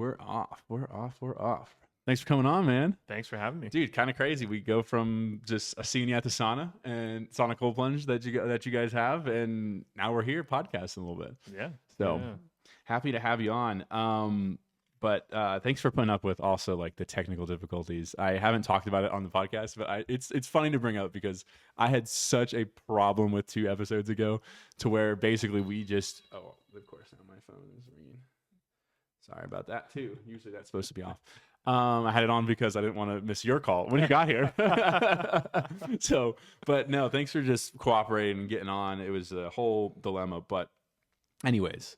we're off. We're off. Thanks for coming on, man. Thanks for having me. Dude, kind of crazy. We go from just seeing you at the sauna and sauna cold plunge that you guys have, and now we're here podcasting a little bit. Yeah. So happy to have you on. But thanks for putting up with also like the technical difficulties. I haven't talked about it on the podcast, but it's funny to bring up because I had such a problem with 2 episodes ago to where basically we just of course now my phone is ringing. Sorry about that too. Usually that's supposed to be off. I had it on because I didn't want to miss your call when you got here. So, but no, thanks for just cooperating and getting on. It was a whole dilemma, but anyways,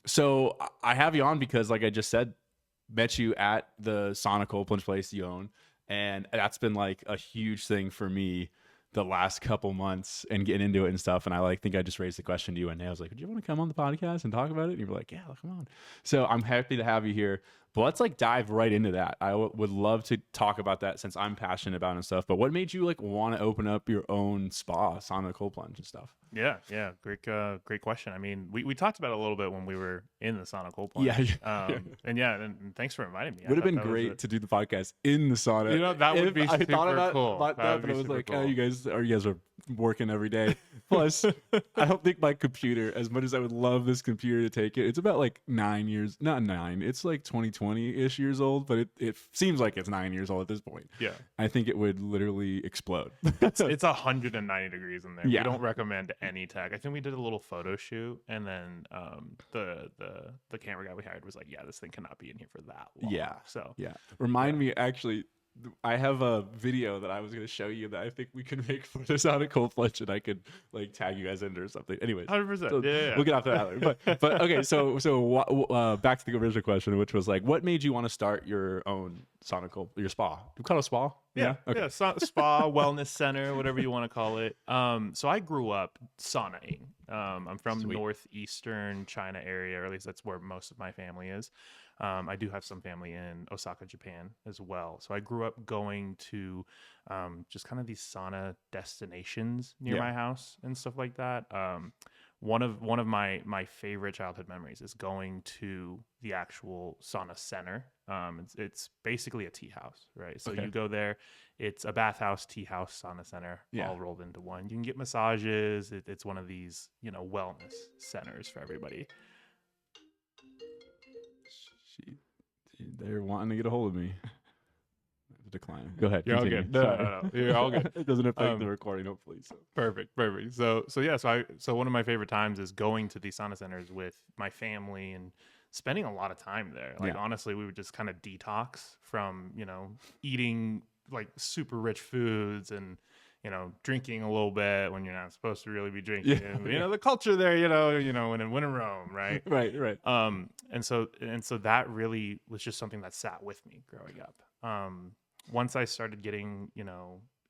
so I have you on because, like I just said, met you at the sauna cold plunge place you own, and that's been like a huge thing for me the last couple months and getting into it and stuff. And I think I just raised the question to you, and I was like, "Do you want to come on the podcast and talk about it?" And you were like, "Yeah, come on." So I'm happy to have you here. But let's like dive right into that. I would love to talk about that since I'm passionate about it and stuff. But what made you like want to open up your own spa, sauna, cold plunge and stuff? Yeah. Great question. I mean, we talked about it a little bit when we were in the sauna cold plunge. Yeah. And thanks for inviting me. Would have been great to do the podcast in the sauna. You know, that would be super cool. But I was like, cool. You guys are working every day. Plus, I don't think my computer, as much as I would love this computer to take it, it's about like 9 years, not 9, it's like 2020-ish years old, but it seems like it's 9 years old at this point. Yeah. I think it would literally explode. It's 190 degrees in there. Yeah. We don't recommend any tech. I think we did a little photo shoot, and then the camera guy we hired was like, "Yeah, this thing cannot be in here for that long." Yeah. So Remind me, actually, I have a video that I was going to show you that I think we could make for the sauna cold plunge, and I could like tag you guys in or something. Anyways, 100%. So we'll get off that later. But okay, so back to the original question, which was like, what made you want to start your own sauna cold, your spa? Do we call it a spa? Yeah. Okay. Yeah. Spa, wellness center, whatever you want to call it. So I grew up saunaing. I'm from northeastern China area, or at least that's where most of my family is. I do have some family in Osaka, Japan as well. So I grew up going to just kind of these sauna destinations near my house and stuff like that. One of my favorite childhood memories is going to the actual sauna center. It's basically a tea house, right? So you go there, it's a bathhouse, tea house, sauna center, all rolled into one. You can get massages. It's one of these, wellness centers for everybody. They're wanting to get a hold of me. Decline. Go ahead. You're continue. all good. No. You're all good. It doesn't affect the recording, hopefully. So. Perfect. So one of my favorite times is going to these sauna centers with my family and spending a lot of time there. Like honestly, we would just kind of detox from, eating like super rich foods and, drinking a little bit when you're not supposed to really be drinking. Yeah. The culture there, when in Rome, right? Right. And so that really was just something that sat with me growing up. Once I started getting,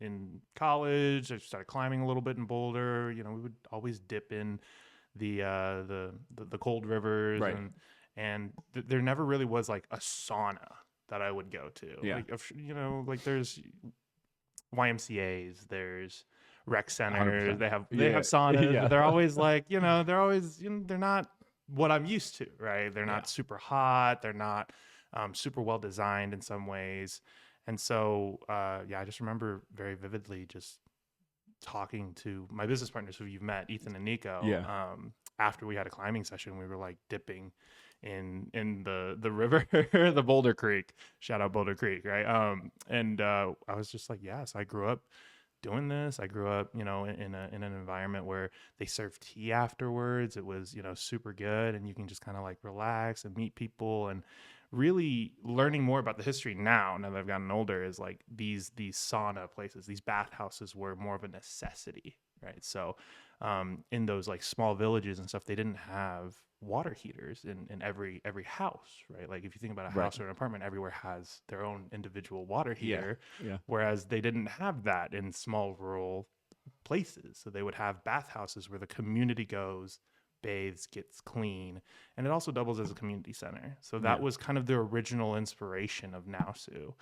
in college, I started climbing a little bit in Boulder. We would always dip in the cold rivers, right. and there never really was like a sauna that I would go to. Yeah. Like there's YMCA's, there's rec centers. 100%. They have saunas. Yeah. But they're always like, they're not what I'm used to, right? They're not super hot. They're not super well designed in some ways. And so, I just remember very vividly just talking to my business partners who you've met, Ethan and Nico. Yeah. After we had a climbing session, we were like dipping in the river, the Boulder Creek. Shout out Boulder Creek, right? I was just like, so I grew up doing this. I grew up, in an environment where they serve tea afterwards. It was, super good, and you can just kind of like relax and meet people, and really learning more about the history now that I've gotten older is like these sauna places, these bathhouses were more of a necessity, right? So in those like small villages and stuff, they didn't have water heaters in every house, right? Like if you think about a house or an apartment, everywhere has their own individual water heater, whereas they didn't have that in small rural places. So they would have bathhouses where the community goes, bathes, gets clean, and it also doubles as a community center. So that was kind of the original inspiration of NAOSU.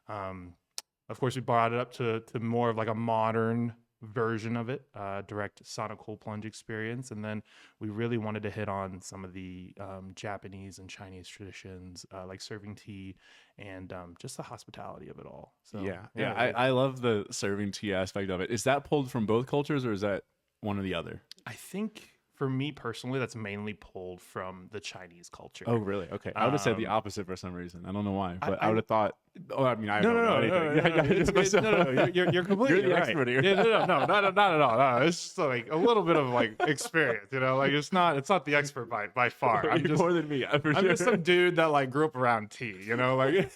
Of course, we brought it up to more of like a modern version of it, direct sauna cold plunge experience. And then we really wanted to hit on some of the Japanese and Chinese traditions, like serving tea and just the hospitality of it all. So Yeah. I love the serving tea aspect of it. Is that pulled from both cultures, or is that one or the other? I think for me personally, that's mainly pulled from the Chinese culture. Oh, really? Okay. I would have said the opposite for some reason. I don't know why, but I would have thought. Oh, I mean, I don't know anything. No, you're completely You're the right. expert here. Yeah, no, not at all. No, it's just like a little bit of like experience, like it's not the expert by far. I'm You're just more than me. I'm just some dude that like grew up around tea, like,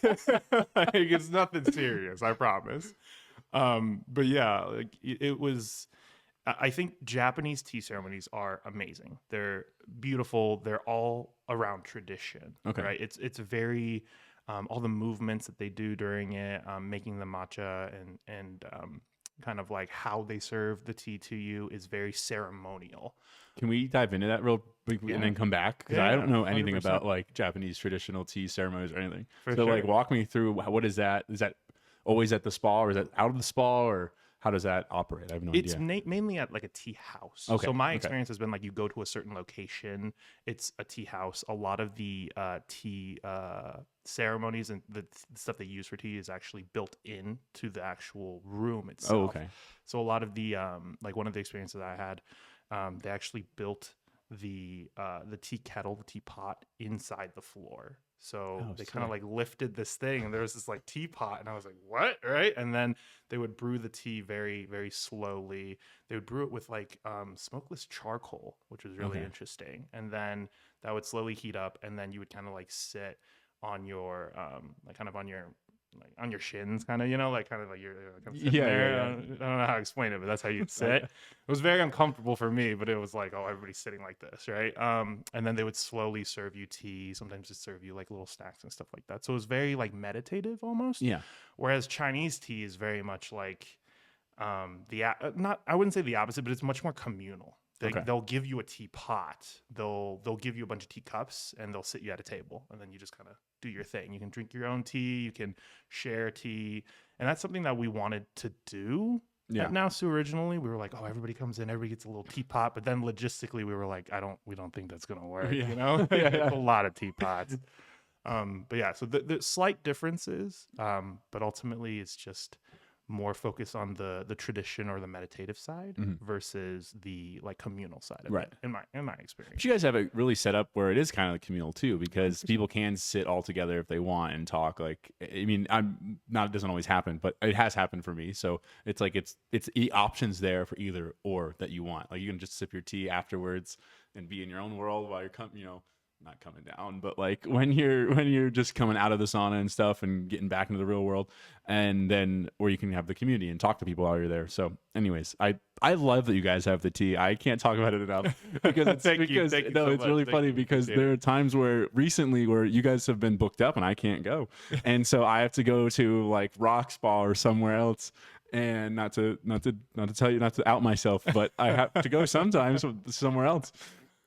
like it's nothing serious, I promise. But yeah, like it was. I think Japanese tea ceremonies are amazing. They're beautiful. They're all around tradition. Okay. Right. It's very all the movements that they do during it, making the matcha and kind of like how they serve the tea to you is very ceremonial. Can we dive into that real quickly and then come back? Because I don't know anything 100%. about like Japanese traditional tea ceremonies or anything. For so sure. like walk me through what is that? Is that always at the spa, or is that out of the spa, or how does that operate? I have no It's idea. mainly at like a tea house. Okay, So my okay. experience has been like you go to a certain location, it's a tea house. A lot of the tea ceremonies and the stuff they use for tea is actually built into the actual room itself. Oh, okay. So a lot of the like one of the experiences I had, they actually built the tea kettle, the teapot inside the floor. So they kind of like lifted this thing and there was this like teapot and I was like, what? Right. And then they would brew the tea very, very slowly. They would brew it with like smokeless charcoal, which was really interesting. And then that would slowly heat up and then you would kind of like sit on your like kind of on your like on your shins, kind of, like kind of like you're kind of sitting there. I don't know how to explain it, but that's how you'd sit. It was very uncomfortable for me, but it was like, oh, everybody's sitting like this, right? And then they would slowly serve you tea. Sometimes they serve you like little snacks and stuff like that. So it was very like meditative almost. Yeah. Whereas Chinese tea is very much like I wouldn't say the opposite, but it's much more communal. They'll give you a teapot. They'll give you a bunch of teacups and they'll sit you at a table and then you just kind of do your thing. You can drink your own tea. You can share tea. And that's something that we wanted to do at NAOSU originally. We were like, oh, everybody comes in, everybody gets a little teapot. But then logistically, we were like, we don't think that's going to work. It's a lot of teapots. But yeah, so the slight differences, but ultimately it's just more focused on the tradition or the meditative side versus the like communal side of it in my experience. But you guys have it really set up where it is kind of communal too, because people can sit all together if they want and talk. Like, I mean, it doesn't always happen, but it has happened for me. So it's like it's options there for either or that you want. Like you can just sip your tea afterwards and be in your own world while you're not coming down, but like when you're just coming out of the sauna and stuff and getting back into the real world, and then or you can have the community and talk to people while you're there. So anyways, I love that you guys have the tea. I can't talk about it enough because it's Thank you so it's much. really funny because there are times where you guys have been booked up and I can't go, and so I have to go to like Rock Spa or somewhere else. And not to tell you, not to out myself, but I have to go sometimes somewhere else.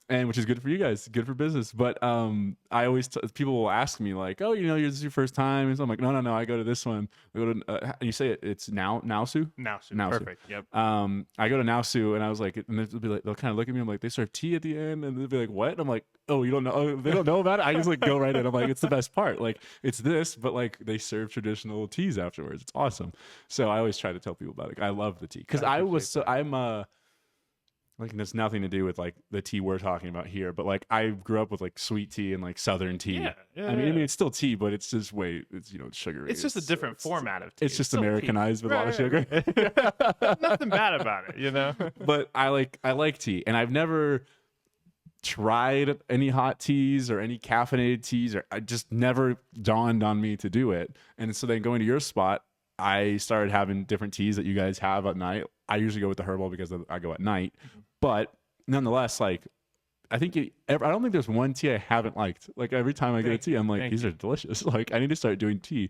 And which is good for you guys, good for business. But I always people will ask me like, oh, this is your first time, and so I'm like, no, I go to this one. I go to and you say it's NAOSU. Perfect. Yep. I go to NAOSU, and I was like, and they'll be like, they'll kind of look at me. I'm like, they serve tea at the end, and they'll be like, what? And I'm like, oh, you don't know? Oh, they don't know about it. I just like go right in. I'm like, it's the best part. Like it's this, but like they serve traditional teas afterwards. It's awesome. So I always try to tell people about it. I love the tea because I'm like, there's nothing to do with like the tea we're talking about here, but like I grew up with like sweet tea and like Southern tea. I mean, it's still tea, but it's just it's sugary. It's just a different format of tea. It's just Americanized with a lot of sugar. Nothing bad about it, But I like tea, and I've never tried any hot teas or any caffeinated teas, or I just never dawned on me to do it. And so then going to your spot, I started having different teas that you guys have at night. I usually go with the herbal because I go at night, but nonetheless, like I don't think there's one tea I haven't liked. Like every time I get a tea, I'm like, these are delicious. Like I need to start doing tea.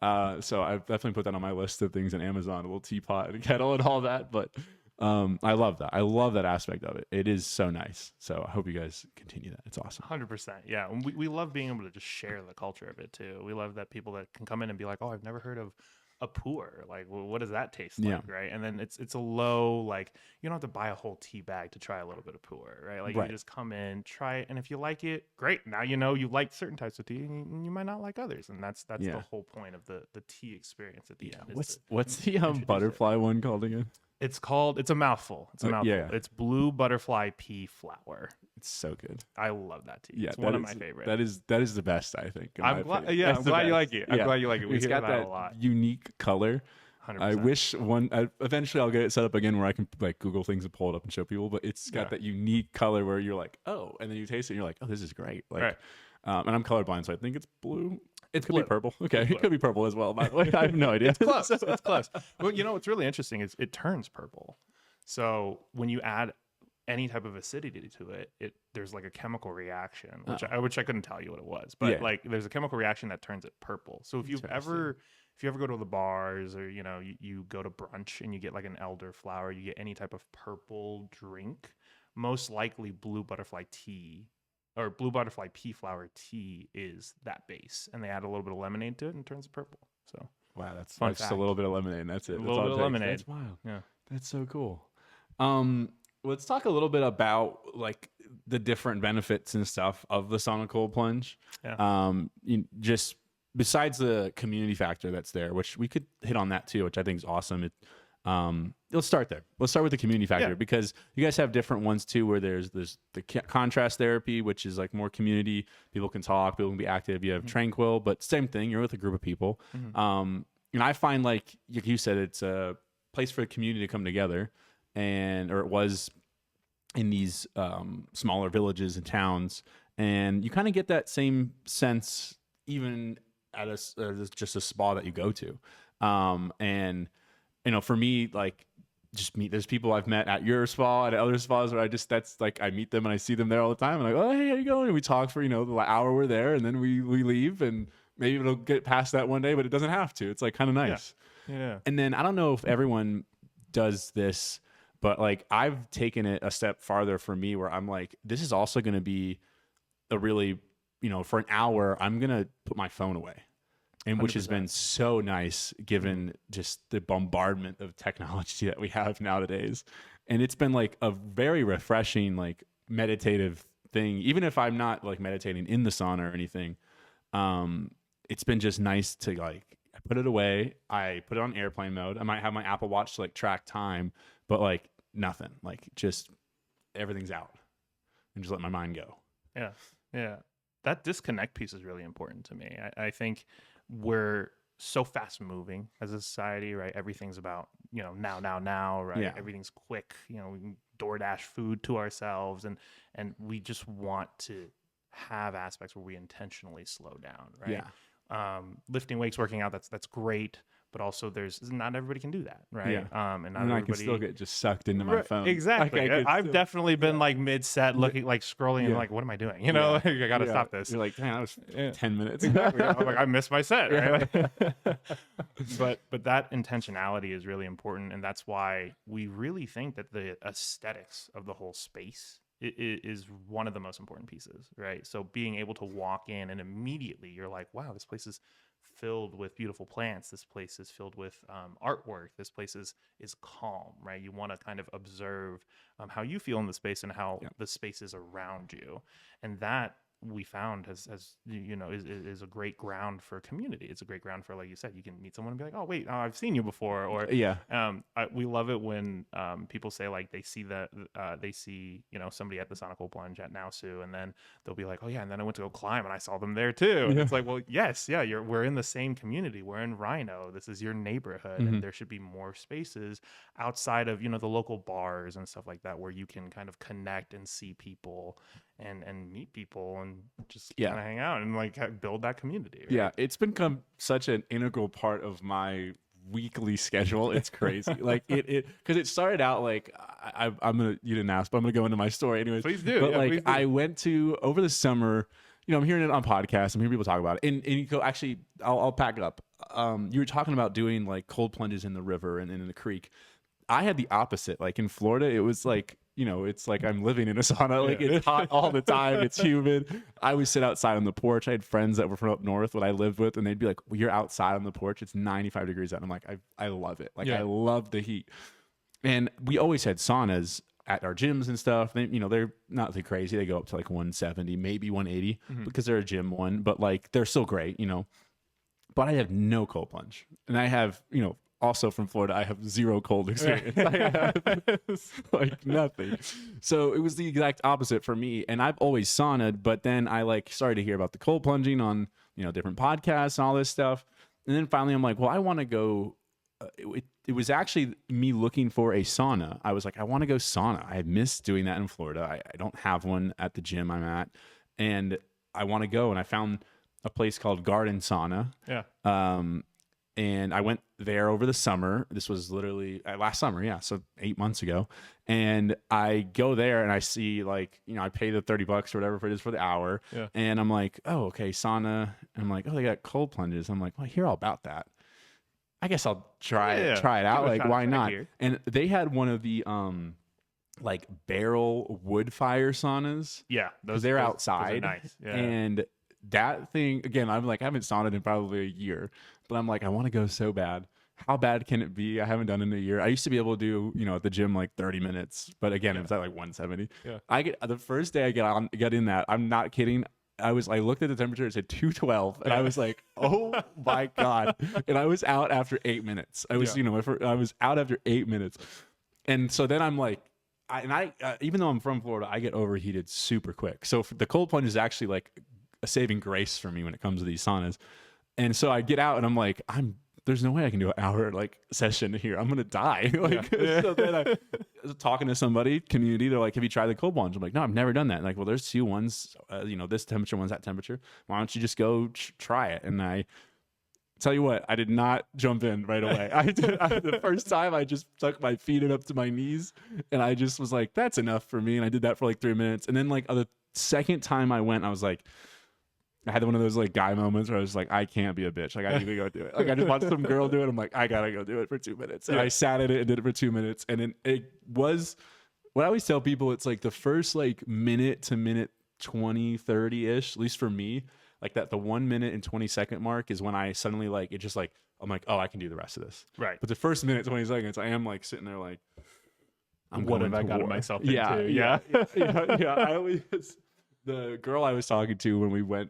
So I've definitely put that on my list of things in Amazon, a little teapot and a kettle and all that. But I love that. I love that aspect of it. It is so nice. So I hope you guys continue that. It's awesome. 100%. Yeah. And we love being able to just share the culture of it too. We love that people that can come in and be like, oh, I've never heard of a pour? Like, well, what does that taste Yeah. like, right? And then it's a low, like, you don't have to buy a whole tea bag to try a little bit of pour, right? Like, Right. you just come in, try it, and if you like it, great. Now you know you like certain types of tea, and you might not like others, and that's Yeah. the whole point of the tea experience at the end. is What's to the introduce it. butterfly one called again? It's a mouthful. It's a mouthful. Yeah. It's blue butterfly pea flower. It's so good. I love that tea. Yeah, It's one of my favorites. That is the best, I think. in my I'm glad. opinion. Yeah, That's I'm the glad you best. like it. I'm Yeah. glad you like it. We It's hear got that that a lot. unique color. 100%. I wish eventually I'll get it set up again where I can like Google things and pull it up and show people, but it's got that unique color where you're like, oh, and then you taste it and you're like, oh, this is great. Like, Right. And I'm colorblind, so I think it's blue. It could blue. be purple. Okay, It's it could be purple as well. By the way, I have no idea. It's close. It's close. Well, you know what's really interesting is it turns purple. So when you add any type of acidity to it, there's like a chemical reaction, which I couldn't tell you what it was, but like there's a chemical reaction that turns it purple. So if you ever go to the bars, or you go to brunch and you get like an elderflower, you get any type of purple drink, most likely blue butterfly tea or blue butterfly pea flower tea is that base, and they add a little bit of lemonade to it and it turns purple. So Wow, that's Fun just a fact. little bit of lemonade. And that's it. A That's little all bit it of takes. lemonade. That's wild. yeah. That's so cool. Let's talk a little bit about like the different benefits and stuff of the sauna cold plunge. Yeah. Just besides the community factor that's there, which we could hit on that too, which I think is awesome. Let's start there. Let's start with the community factor because you guys have different ones too, where there's the contrast therapy, which is like more community. People can talk, people can be active. You have Tranquil, but same thing. You're with a group of people. And I find like you said, it's a place for the community to come together, or it was in these smaller villages and towns, and you kind of get that same sense even at just a spa that you go to. And for me, like there's people I've met at your spa, at other spas where I meet them and I see them there all the time. And I'm like, oh, hey, how you going? And we talk for, the hour we're there, and then we leave, and maybe it'll get past that one day, but it doesn't have to. It's like kind of nice. Yeah. And then I don't know if everyone does this, but like I've taken it a step farther for me where I'm like, this is also going to be a really, for an hour, I'm going to put my phone away. And 100%. which has been so nice given just the bombardment of technology that we have nowadays. And it's been like a very refreshing, like meditative thing. Even if I'm not like meditating in the sauna or anything, it's been just nice to like, I put it away. I put it on airplane mode. I might have my Apple Watch to like track time, but like nothing, like just everything's out and just let my mind go. Yeah. Yeah. That disconnect piece is really important to me. I think we're so fast moving as a society, right? Everything's about, now, right? Yeah. Everything's quick. We can DoorDash food to ourselves, and we just want to have aspects where we intentionally slow down, right? Yeah. Lifting weights, working out, that's great. But also not everybody can do that, right? Yeah. And I can still get just sucked into my phone. Exactly. Like, I've definitely been like mid-set looking, like scrolling and like, what am I doing? Like, I got to stop this. You're like, man, that was 10 minutes. Exactly. I'm like, I missed my set, right? but that intentionality is really important. And that's why we really think that the aesthetics of the whole space is one of the most important pieces, right? So being able to walk in and immediately you're like, wow, this place is filled with beautiful plants. This place is filled with artwork. This place is calm, right? You want to kind of observe how you feel in the space and how the space is around you. And that we found is a great ground for community. It's a great ground for, like you said, you can meet someone and be like, oh wait, I've seen you before. Or we love it when people say like they see somebody at the Sauna Cold Plunge at NAOSU, and then they'll be like, oh yeah, and then I went to go climb and I saw them there too. And it's like, well, yes, yeah, we're in the same community. We're in Rhino. This is your neighborhood, and there should be more spaces outside of the local bars and stuff like that where you can kind of connect and see people and meet people and just kind of hang out and like build that community. Right? Yeah, it's become such an integral part of my weekly schedule. It's crazy. Like it because it started out like you didn't ask, but I'm gonna go into my story anyways. Please do. But please do. I went to over the summer. I'm hearing it on podcasts. I'm hearing people talk about it. And you go, actually, I'll pack it up. You were talking about doing like cold plunges in the river and in the creek. I had the opposite. Like in Florida, it was like you know, it's like I'm living in a sauna. Like it's hot all the time. It's humid. I would sit outside on the porch. I had friends that were from up north that I lived with, and they'd be like, well, you're outside on the porch. It's 95 degrees out. And I'm like, I love it. Like I love the heat. And we always had saunas at our gyms and stuff. They, you know, they're not too crazy. They go up to like 170, maybe 180 because they're a gym one, but like they're still great, you know. But I have no cold plunge. And I have, you know, also from Florida, I have zero cold experience. I have like nothing. So it was the exact opposite for me. And I've always saunaed, but then I like started to hear about the cold plunging on, you know, different podcasts and all this stuff. And then finally I'm like, well, I want to go. It was actually me looking for a sauna. I was like, I want to go sauna. I missed doing that in Florida. I don't have one at the gym I'm at. And I want to go. And I found a place called Garden Sauna. Yeah. And I went there over the summer. This was literally last summer. Yeah. So 8 months ago. And I go there and I see like, you know, I pay the $30 or whatever it is for the hour. Yeah. And I'm like, oh, okay, sauna. And I'm like, oh, they got cold plunges. I'm like, well, I hear all about that. I guess I'll try it out. Like, why not? And they had one of the like barrel wood fire saunas. Yeah. They're outside. Those are nice. Yeah. And that thing, again, I'm like, I haven't saunaed in probably a year, but I'm like, I want to go so bad. How bad can it be? I haven't done it in a year. I used to be able to do, you know, at the gym like 30 minutes, but again, it was at like 170. Yeah. I get the first day I get in that, I'm not kidding. I looked at the temperature, it said 212, and I was like, oh my God. And I was out after 8 minutes. I was, you know, I was out after 8 minutes. And so then I'm like, even though I'm from Florida, I get overheated super quick. So the cold plunge is actually like a saving grace for me when it comes to these saunas. And so I get out and I'm like, there's no way I can do an hour like session here. I'm gonna die. Like, so then I was talking to somebody, community. They're like, "Have you tried the cold plunge?" I'm like, "No, I've never done that." And like, well, there's two ones. You know, this temperature, one's that temperature. Why don't you just go try it? And I tell you what, I did not jump in right away. The first time I just stuck my feet up to my knees, and I just was like, "That's enough for me." And I did that for like 3 minutes, and then like the second time I went, I was like. I had one of those like guy moments where I was like, I can't be a bitch. Like I need to go do it. Like I just watched some girl do it. I'm like, I gotta go do it for 2 minutes. And I sat at it and did it for 2 minutes. And then it was what I always tell people. It's like the first like minute to minute 20, 30 ish, at least for me, like that the 1 minute and 20-second mark is when I suddenly like, it just like, I'm like, oh, I can do the rest of this. Right. But the first minute, 20 seconds, I am like sitting there like, what have I gotten myself into? Yeah. I always, the girl I was talking to when we went,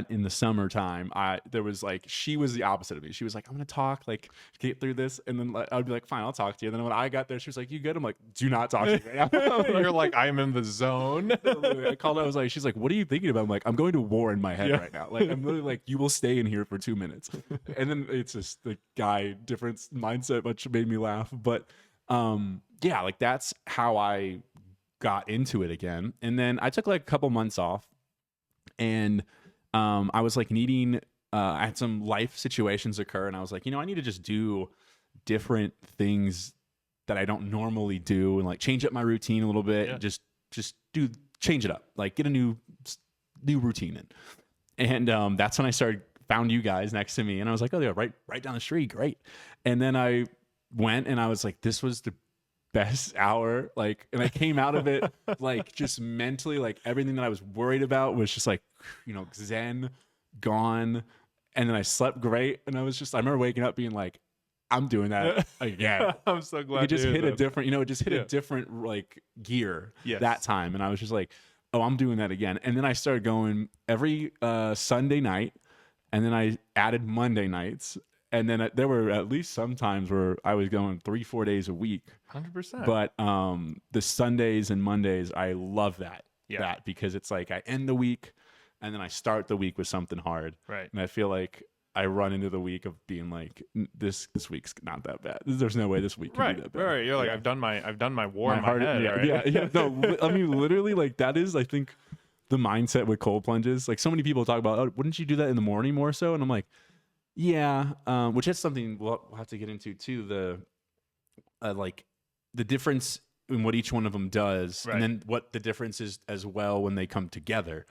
in the summertime, there was like, she was the opposite of me. She was like, I'm gonna talk, like get through this, and then like, I'd be like, fine, I'll talk to you. And then when I got there, she was like, you good? I'm like, do not talk to me right now. You're like, I'm in the zone. I called her, I was like, she's like, what are you thinking about? I'm like, I'm going to war in my head right now. Like I'm literally like, you will stay in here for 2 minutes. And then it's just the guy difference mindset, which made me laugh. But yeah, like that's how I got into it again. And then I took like a couple months off, and I was like needing, I had some life situations occur, and I was like, you know, I need to just do different things that I don't normally do, and like change up my routine a little bit. Yeah. Just change it up, like get a new routine in. And that's when I found you guys next to me, and I was like, oh, they're right down the street, great. And then I went, and I was like, this was the best hour, like, and I came out of it like just mentally, like everything that I was worried about was just like, you know, zen, gone. And then I slept great, and I remember waking up being like, I'm doing that again. I'm so glad it just hit a different, you know, it just hit a different like gear that time, and I was just like, oh, I'm doing that again. And then I started going every Sunday night, and then I added Monday nights. And then there were at least some times where I was going 3-4 days a week. 100%. But the Sundays and Mondays, I love that. Yeah. That because it's like I end the week, and then I start the week with something hard. Right. And I feel like I run into the week of being like, this week's not that bad. There's no way this week can be that bad. Right. You're like, I've done my war in my head. Yeah. No, I mean, literally, like that is, I think, the mindset with cold plunges. Like so many people talk about, oh, wouldn't you do that in the morning more so? And I'm like, yeah, which is something we'll have to get into too. The like the difference in what each one of them does, and then what the difference is as well when they come together.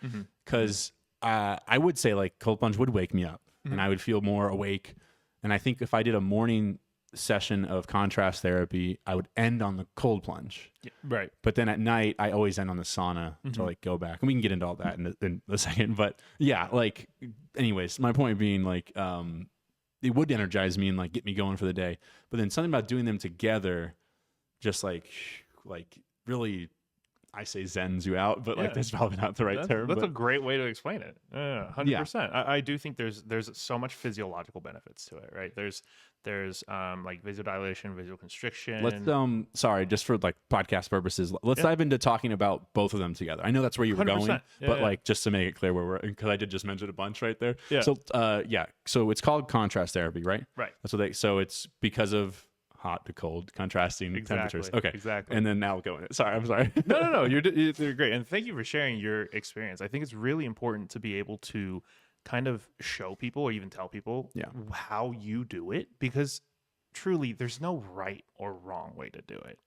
Because I would say like cold plunge would wake me up, and I would feel more awake. And I think if I did a morning session of contrast therapy, I would end on the cold plunge. Yeah, right. But then at night, I always end on the sauna to like go back. And we can get into all that in a second. But yeah, like, anyways, my point being, like, it would energize me and like get me going for the day. But then something about doing them together, just like really, I say zens you out, but like that's probably not the right term. That's but a great way to explain it. 100%. I do think there's so much physiological benefits to it, right? There's like vasodilation, vasoconstriction. Let's sorry, just for like podcast purposes, let's dive into talking about both of them together. I know that's where you were going, but like just to make it clear where we're, because I did just mention a bunch right there. Yeah. So so it's called contrast therapy, right? Right. So it's because of hot to cold contrasting temperatures. Okay, exactly. And then now go in. I'm sorry. No, you're great, and thank you for sharing your experience. I think it's really important to be able to kind of show people or even tell people how you do it, because truly there's no right or wrong way to do it.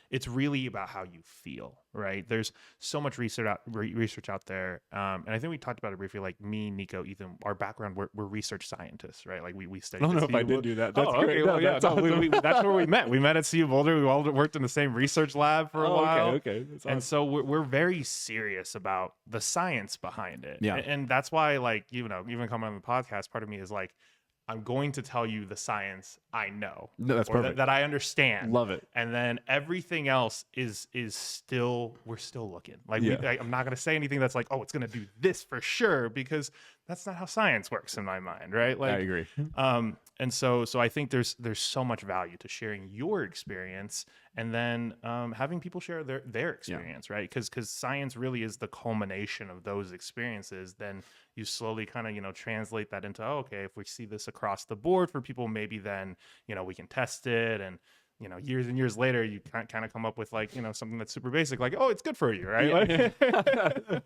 It's really about how you feel, right? There's so much research out there, and I think we talked about it briefly. Like me, Nico, Ethan, our background, we're research scientists, right? Like we study. I don't know if I did do that. That's great. Okay. Well, that's awesome. That's where we met. We met at CU Boulder. We all worked in the same research lab for a while. Okay. That's awesome. And so we're very serious about the science behind it. Yeah. And that's why, like, you know, even coming on the podcast, part of me is like, I'm going to tell you the science I know. No, that's perfect. That I understand. Love it. And then everything else is still, we're still looking. Like, I'm not going to say anything that's like, oh, it's going to do this for sure, because that's not how science works in my mind, right? Like, I agree. And so I think there's so much value to sharing your experience, and then having people share their experience, right? Because science really is the culmination of those experiences. Then you slowly kind of, translate that into, oh, okay, if we see this across the board for people, maybe then, we can test it. And, years and years later, you kind of come up with like, something that's super basic, like, oh, it's good for you, right? Yeah.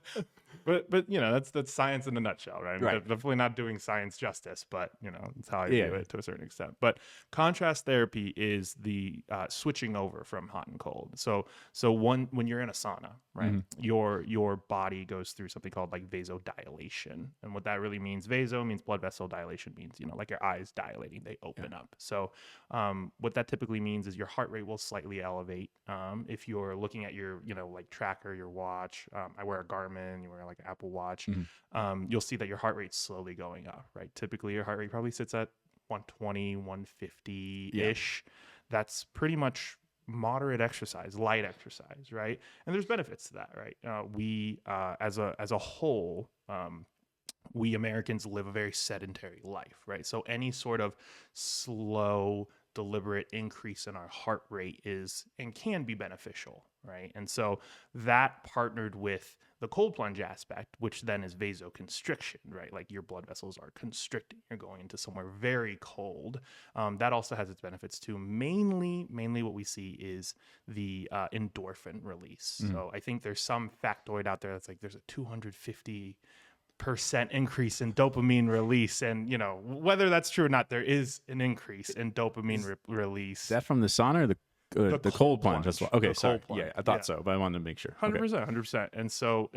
But that's science in a nutshell, right? Definitely not doing science justice, but it's how I view it to a certain extent. But contrast therapy is the switching over from hot and cold. So when you're in a sauna, right, your body goes through something called like vasodilation, and what that really means, vaso means blood vessel, dilation means like your eyes dilating, they open up. So what that typically means is your heart rate will slightly elevate. If you're looking at your like tracker, your watch, I wear a Garmin, you wear like an Apple Watch, you'll see that your heart rate's slowly going up, right? Typically your heart rate probably sits at 120, 150-ish. That's pretty much moderate exercise, light exercise, right? And there's benefits to that, right? We as a whole, we Americans live a very sedentary life, right? So any sort of slow, deliberate increase in our heart rate is and can be beneficial, right? And so that partnered with the cold plunge aspect, which then is vasoconstriction, right? Like your blood vessels are constricting. You're going into somewhere very cold. That also has its benefits too. Mainly what we see is the endorphin release. So I think there's some factoid out there that's like there's a 250% increase in dopamine release, and whether that's true or not, there is an increase in dopamine release. Is that from the sauna or the cold plunge as well? Okay, sorry. Plunge. Yeah, I thought so, but I wanted to make sure. 100%. And so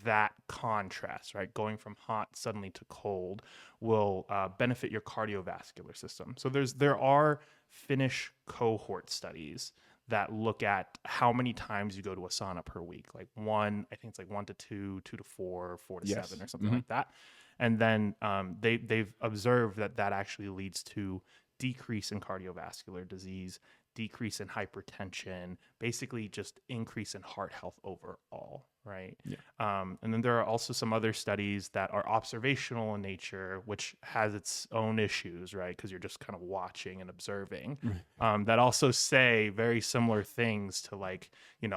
that contrast, right, going from hot suddenly to cold, will benefit your cardiovascular system. So there are Finnish cohort studies that look at how many times you go to a sauna per week. Like I think it's like 1 to 2, 2 to 4, 4 to 7 or something like that. And then they've observed that actually leads to decrease in cardiovascular disease, decrease in hypertension, basically just increase in heart health overall, right? Yeah. And then there are also some other studies that are observational in nature, which has its own issues, right? Because you're just kind of watching and observing. That also say very similar things to like,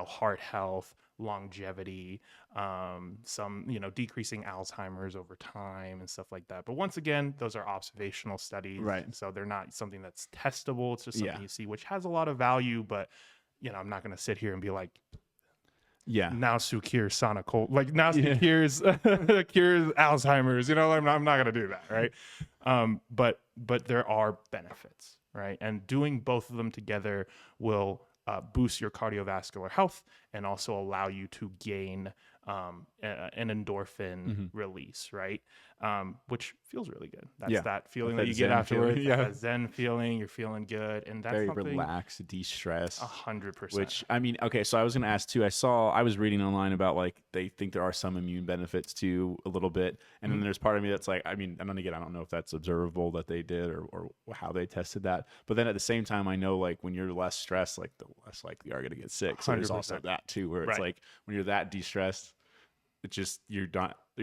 heart health, longevity, some decreasing Alzheimer's over time and stuff like that. But once again, those are observational studies, right? So they're not something that's testable. It's just something you see, which has a lot of value. But I'm not going to sit here and be like, NAOSU cures sauna cold, like NAOSU cures Alzheimer's. I'm not going to do that, right? But there are benefits, right? And doing both of them together will boost your cardiovascular health and also allow you to gain an endorphin Mm-hmm. release, right? Which feels really good. That's Yeah. that feeling That that you get zen afterwards. feeling, Like yeah. that zen feeling. You're feeling good, and that's Very something relaxed, de-stressed. 100%. Which, I mean, okay, so I was going to ask too. I was reading online about like they think there are some immune benefits to a little bit, and then there's part of me that's like, I mean, and then again, I don't know if that's observable that they did or how they tested that, but then at the same time, I know like when you're less stressed, like the less likely you are going to get sick. So there's also 100%. that too, where it's Right. like when you're that de-stressed, it's just you're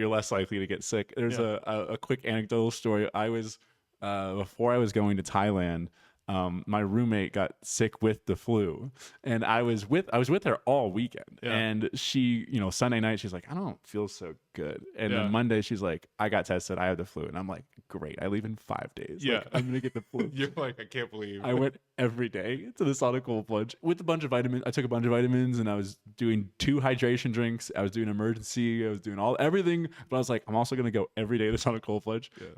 less likely to get sick. There's Yeah. a quick anecdotal story. I was before I was going to Thailand. My roommate got sick with the flu, and I was with her all weekend. Yeah. And she, Sunday night, she's like, I don't feel so good. And Yeah. then Monday, she's like, I got tested, I have the flu, and I'm like, great, I leave in 5 days. Yeah. Like, I'm gonna get the flu. You're like, I can't believe. I went every day to the sauna cold plunge with a bunch of vitamins. I took a bunch of vitamins, and I was doing 2 hydration drinks. I was doing emergency. I was doing everything. But I was like, I'm also gonna go every day to the sauna cold plunge. Yeah.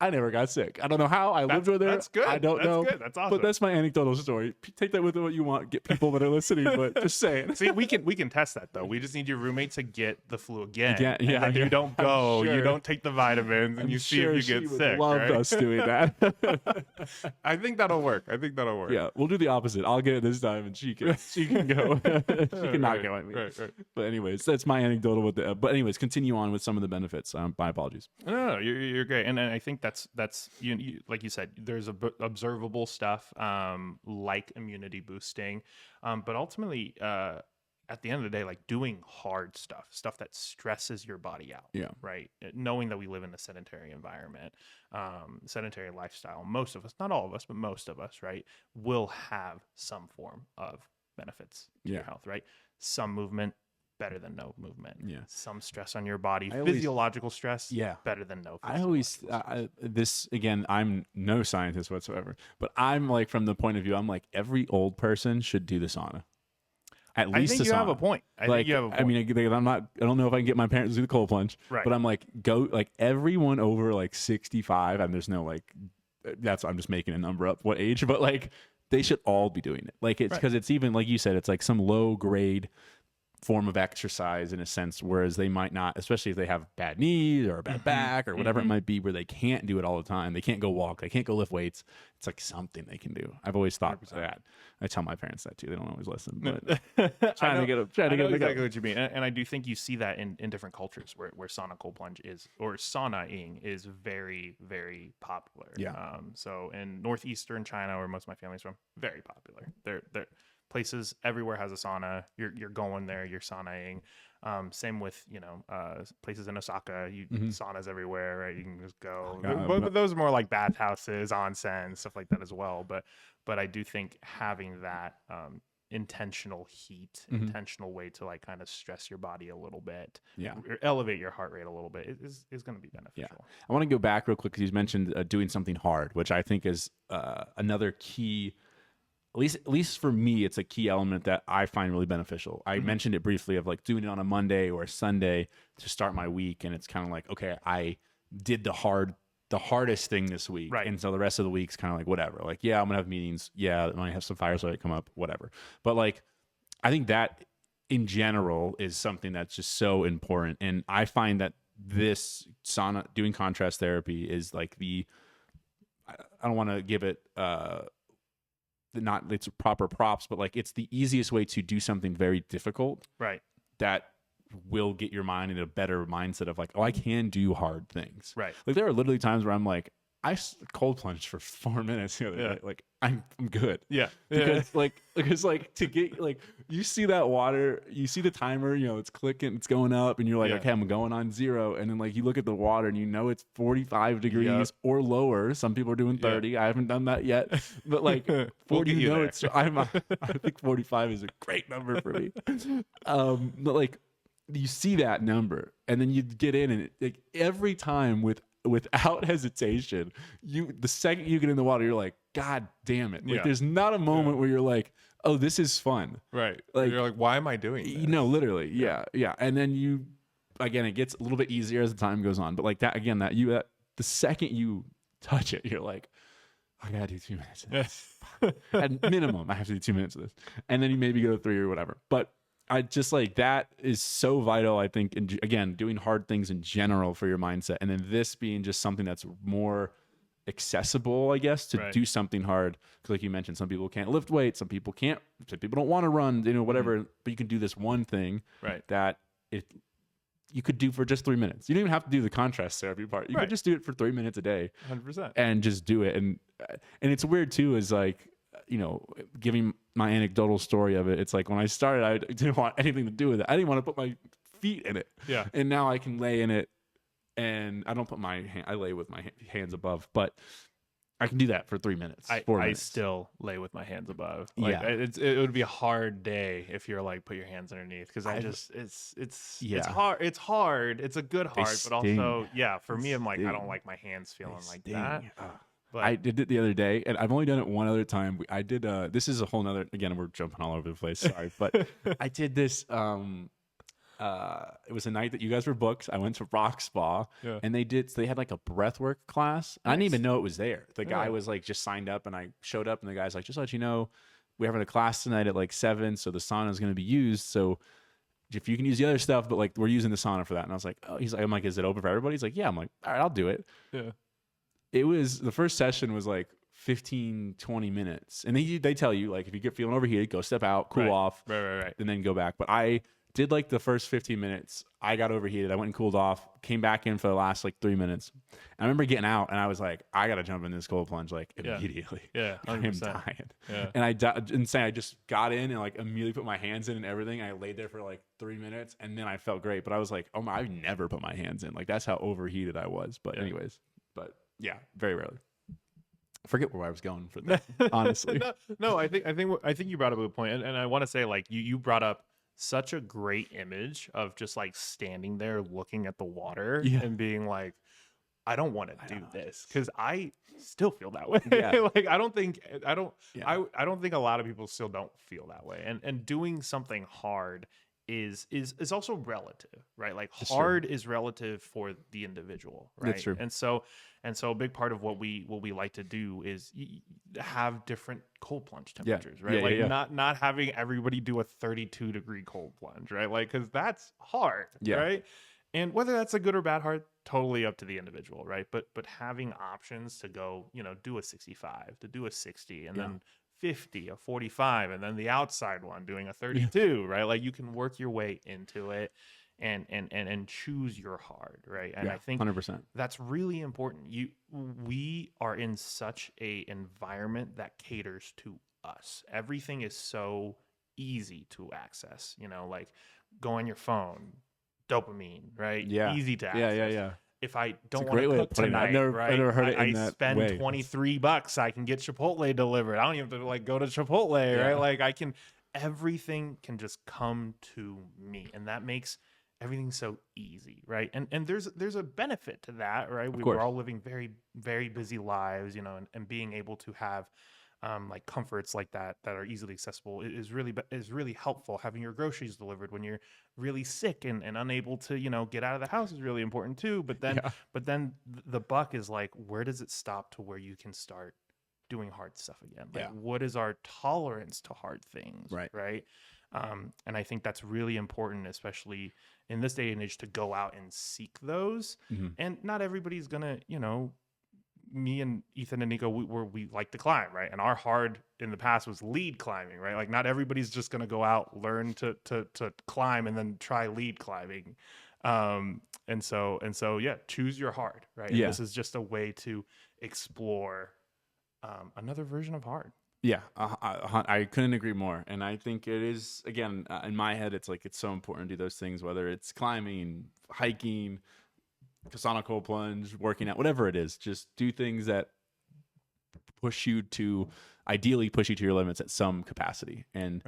I never got sick. I don't know how. I lived with her. That's good. I don't know. That's good. That's awesome. But that's my anecdotal story. Take that with what you want. Get people that are listening, but just saying. See, we can test that though. We just need your roommate to get the flu again. Yeah, and then you don't go. sure. You don't take the vitamins, and I'm you see sure if you she get would sick. love right? us doing that. I think that'll work. Yeah, we'll do the opposite. I'll get it this time, and she can go. she can not go at me. Right. But anyways, that's my anecdotal with the. But anyways, continue on with some of the benefits. My apologies. No, you're great, and I think that's you like you said. There's observable stuff like immunity boosting, but ultimately, at the end of the day, like doing hard stuff that stresses your body out. Yeah. Right. Knowing that we live in a sedentary environment, sedentary lifestyle. Most of us, not all of us, but most of us, right, will have some form of benefits to your health. Right. Some movement. Better than no movement. Yeah. Some stress on your body, always- physiological stress. Yeah. Better than no. I always this again. I'm no scientist whatsoever, but I'm like from the point of view. I'm like every old person should do the sauna. At least I think a you sauna. have a point. I think you have a point. I mean, I'm not. I don't know if I can get my parents to do the cold plunge, Right. but I'm like everyone over like 65, and there's no like that's I'm just making a number up what age, but like they should all be doing it. Like it's because it's even like you said, it's like some low grade form of exercise in a sense, whereas they might not, especially if they have bad knees or a bad back or whatever it might be, where they can't do it all the time. They can't go walk. They can't go lift weights. It's like something they can do. I've always thought 100%. that. I tell my parents that too. They don't always listen, but I know them exactly what you mean, and I do think you see that in different cultures where sauna cold plunge is, or saunaing is very, very popular. Yeah. So in northeastern China, where most of my family's from, very popular. They're places everywhere has a sauna. You're going there. You're saunaing. Same with places in Osaka. Saunas everywhere, right? You can just go. But those are more like bathhouses, onsen, stuff like that as well. But I do think having that intentional heat, intentional way to like kind of stress your body a little bit, or elevate your heart rate a little bit is going to be beneficial. Yeah. I want to go back real quick because you mentioned doing something hard, which I think is another key. At least for me, it's a key element that I find really beneficial. I mentioned it briefly of like doing it on a Monday or a Sunday to start my week, and it's kind of like, okay, I did the hardest thing this week, right? And so the rest of the week's kind of like whatever. Like, yeah, I'm gonna have meetings. Yeah, I might have some fires that come up, whatever. But like, I think that in general is something that's just so important, and I find that this sauna doing contrast therapy is like I don't want to give it not its proper props, but like it's the easiest way to do something very difficult, right? That will get your mind in a better mindset of like, oh, I can do hard things, right? Like there are literally times where I'm like, I cold plunged for 4 minutes the other day. Like I'm good. Yeah. Because like to get like you see that water, you see the timer, it's clicking, it's going up, and you're like, okay, I'm going on 0. And then like you look at the water and it's 45 degrees or lower. Some people are doing 30. I haven't done that yet. But like 40, I think 45 is a great number for me. But like you see that number and then you get in and like every time without hesitation, the second you get in the water, you're like, God damn it. Like there's not a moment where you're like, oh, this is fun. Right. Like you're like, why am I doing this? Literally. Yeah. And then again, it gets a little bit easier as the time goes on. But like that, again, the second you touch it, you're like, I gotta do 2 minutes of this. At minimum, I have to do 2 minutes of this. And then you maybe go to 3 or whatever. But I just like that is so vital, I think. And again, doing hard things in general for your mindset, and then this being just something that's more accessible, I guess, to Right. do something hard. Because like you mentioned, some people can't lift weights, some people can't, some people don't want to run, whatever. But you can do this one thing Right. that you could do for just 3 minutes. You don't even have to do the contrast therapy part. You Right. could just do it for 3 minutes a day 100%. and just do it. And it's weird too, is like, giving my anecdotal story of it. It's like when I started, I didn't want anything to do with it. I didn't want to put my feet in it. Yeah. And now I can lay in it, and I don't put my hand, I lay with my hands above, but I can do that for 3 minutes. 4 I minutes. still lay with my hands above. Like, Yeah. it would be a hard day if you're like, put your hands underneath, because it's hard. It's hard. It's a good hard, but also, yeah, for me, I'm like, I don't like my hands feeling like that. But I did it the other day, and I've only done it one other time. I did this is a whole nother, again, we're jumping all over the place, sorry, but I did this it was a night that you guys were booked. I went to Rock Spa, and they had like a breathwork class. I didn't even know it was there. The guy was like just signed up, and I showed up, and the guy's like, just to let you know, we're having a class tonight at like 7, so the sauna is going to be used, so if you can use the other stuff, but like we're using the sauna for that. And I was like, oh, I'm like, is it open for everybody? He's like, yeah. I'm like, all right, I'll do it. yeah. It was, the first session was like 15, 20 minutes. And they tell you, like, if you get feeling overheated, go step out, cool off, Right. and then go back. But I did like the first 15 minutes. I got overheated. I went and cooled off, came back in for the last like 3 minutes. And I remember getting out, and I was like, I got to jump in this cold plunge like immediately. Yeah. I am 100%. dying. Yeah. And I just got in and like immediately put my hands in and everything. I laid there for like 3 minutes, and then I felt great. But I was like, oh my, I've never put my hands in. Like, that's how overheated I was. But anyways, yeah, very rarely. I forget where I was going for that, honestly. No, I think you brought up a good point, and I want to say, like, you brought up such a great image of just like standing there looking at the water and being like, I don't want to do this, because I still feel that way. Like, I don't think a lot of people still don't feel that way, and doing something hard is also relative, right? Like, hard is relative for the individual, right? That's true. And so a big part of what we like to do is have different cold plunge temperatures, right? Not having everybody do a 32-degree cold plunge, right? Like, because that's hard, right? And whether that's a good or bad hard, totally up to the individual, right? But having options to go, do a 65, to do a 60, and then 50, a 45, and then the outside one doing a 32, right? Like, you can work your way into it and choose your hard, right? And I think 100%. that's really important. We are in such a environment that caters to us. Everything is so easy to access, like go on your phone, dopamine, right? Yeah. Easy to access. Yeah. If I don't a want great to way of cook putting it. tonight, I've never heard it in I that spend way. $23. I can get Chipotle delivered. I don't even have to like go to Chipotle, right? Like, everything can just come to me, and that makes everything so easy, right? And there's a benefit to that, right? We're all living very, very busy lives, and being able to have like comforts like that are easily accessible is really helpful. Having your groceries delivered when you're really sick and unable to get out of the house is really important too. But then the buck is like, where does it stop to where you can start doing hard stuff again? Like, what is our tolerance to hard things, right? And I think that's really important, especially in this day and age, to go out and seek those. And not everybody's gonna, me and Ethan and Nico, we like to climb, right? And our hard in the past was lead climbing, right? Like, not everybody's just gonna go out, learn to climb, and then try lead climbing. And so yeah, choose your hard, right? And this is just a way to explore another version of hard. Yeah, I couldn't agree more. And I think it is, again, in my head, it's like, it's so important to do those things, whether it's climbing, hiking, sauna, cold plunge, working out, whatever it is. Just do things that ideally push you to your limits at some capacity. And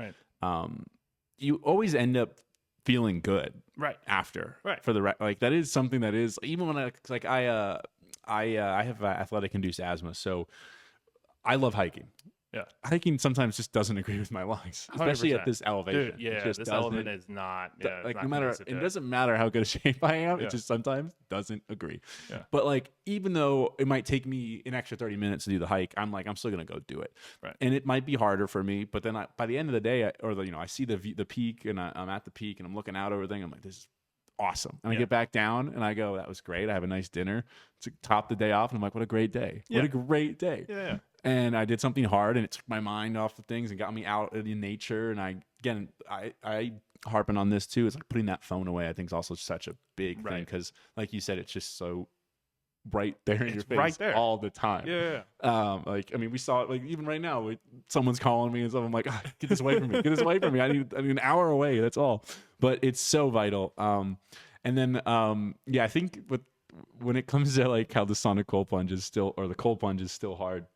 you always end up feeling good after. For the like, that is something that is, even when I have athletic induced asthma, so I love hiking. Yeah. hiking sometimes just doesn't agree with my lungs, especially at 100%. this elevation. Dude, yeah, It just this doesn't. element is not, yeah, it's Like not no matter, conducive to it it. doesn't matter how good a shape I am. Yeah. It just sometimes doesn't agree. Yeah. But like, even though it might take me an extra 30 minutes to do the hike, I'm like, I'm still gonna go do it. Right. And it might be harder for me, but then by the end of the day, I see the peak, and I'm at the peak, and I'm looking out over everything. I'm like, this is awesome. And I get back down, and I go, that was great. I have a nice dinner to top the day off, and I'm like, what a great day. What a great day. Yeah. And I did something hard, and it took my mind off of things and got me out in nature. And I harping on this too. It's like putting that phone away. I think is also such a big thing, because, like you said, it's just so right there in your face right there all the time. Yeah. Like, I mean, we saw it, like, even right now, someone's calling me and stuff. I'm like, get this away from me. Get this away from me. I need an hour away. That's all. But it's so vital. And then, I think when it comes to like how the sauna cold plunge is still, or the cold plunge is still hard,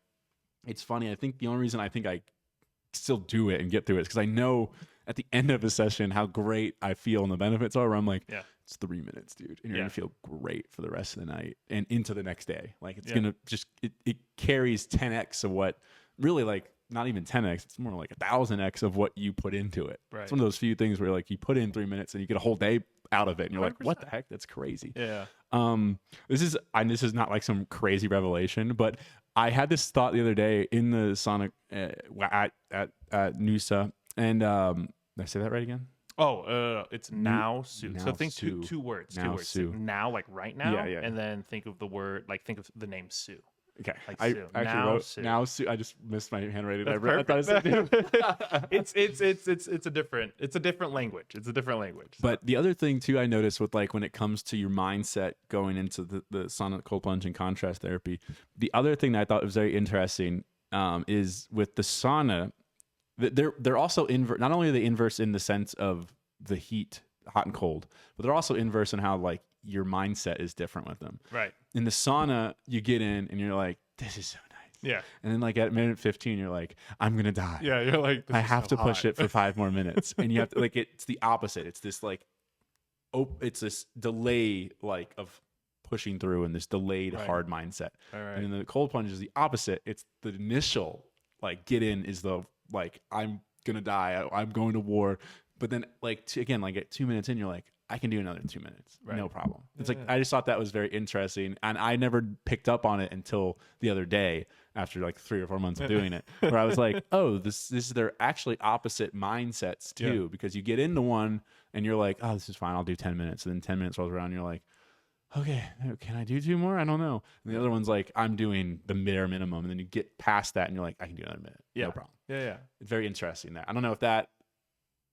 it's funny. I think the only reason I think I still do it and get through it is because I know at the end of a session how great I feel and the benefits are, where I'm like, it's 3 minutes, dude, and you're gonna feel great for the rest of the night and into the next day. Like, it's gonna just it carries 10x of what, really, like, not even 10x, it's more like 1,000x of what you put into it. Right. It's one of those few things where, like, you put in 3 minutes and you get a whole day out of it, and you're 100%. like, what the heck? That's crazy. Yeah. This is not like some crazy revelation, but I had this thought the other day in the sauna at NAOSU, and did I say that right again? Oh, it's NAOSU. So think NAOSU. two words. NAOSU. So now, like right now, Yeah. and then think of the word, like think of the name Sue. Okay, Like I Sue. actually Now wrote Sue. NAOSU. I just missed my handwriting. That's I thought I said it's a different language. It's a different language. But the other thing too, I noticed with, like, when it comes to your mindset going into the sauna, cold plunge, and contrast therapy, the other thing that I thought was very interesting is with the sauna, they're also inverse. Not only are they inverse in the sense of the heat, hot and cold, but they're also inverse in how, like, your mindset is different with them. Right. In the sauna, you get in and you're like, this is so nice. Yeah. And then, like, at minute 15, you're like, I'm going to die. Yeah. You're like, I have to push it for 5 more minutes. And you have to, like, it's the opposite. It's this, like, it's this delay, like, of pushing through, and this delayed hard mindset. All right. And then the cold plunge is the opposite. It's the initial, like, get in is the, like, I'm going to die. I'm going to war. But then, like, again, like, at 2 minutes in, you're like, I can do another 2 minutes. Right. No problem. It's like, I just thought that was very interesting. And I never picked up on it until the other day, after like 3 or 4 months of doing it, where I was like, oh, this is their actually opposite mindsets too, because you get into one and you're like, oh, this is fine. I'll do 10 minutes. And then 10 minutes rolls around and you're like, okay, can I do 2 more? I don't know. And the other one's like, I'm doing the bare minimum. And then you get past that and you're like, I can do another minute. No problem. Yeah. It's very interesting that. I don't know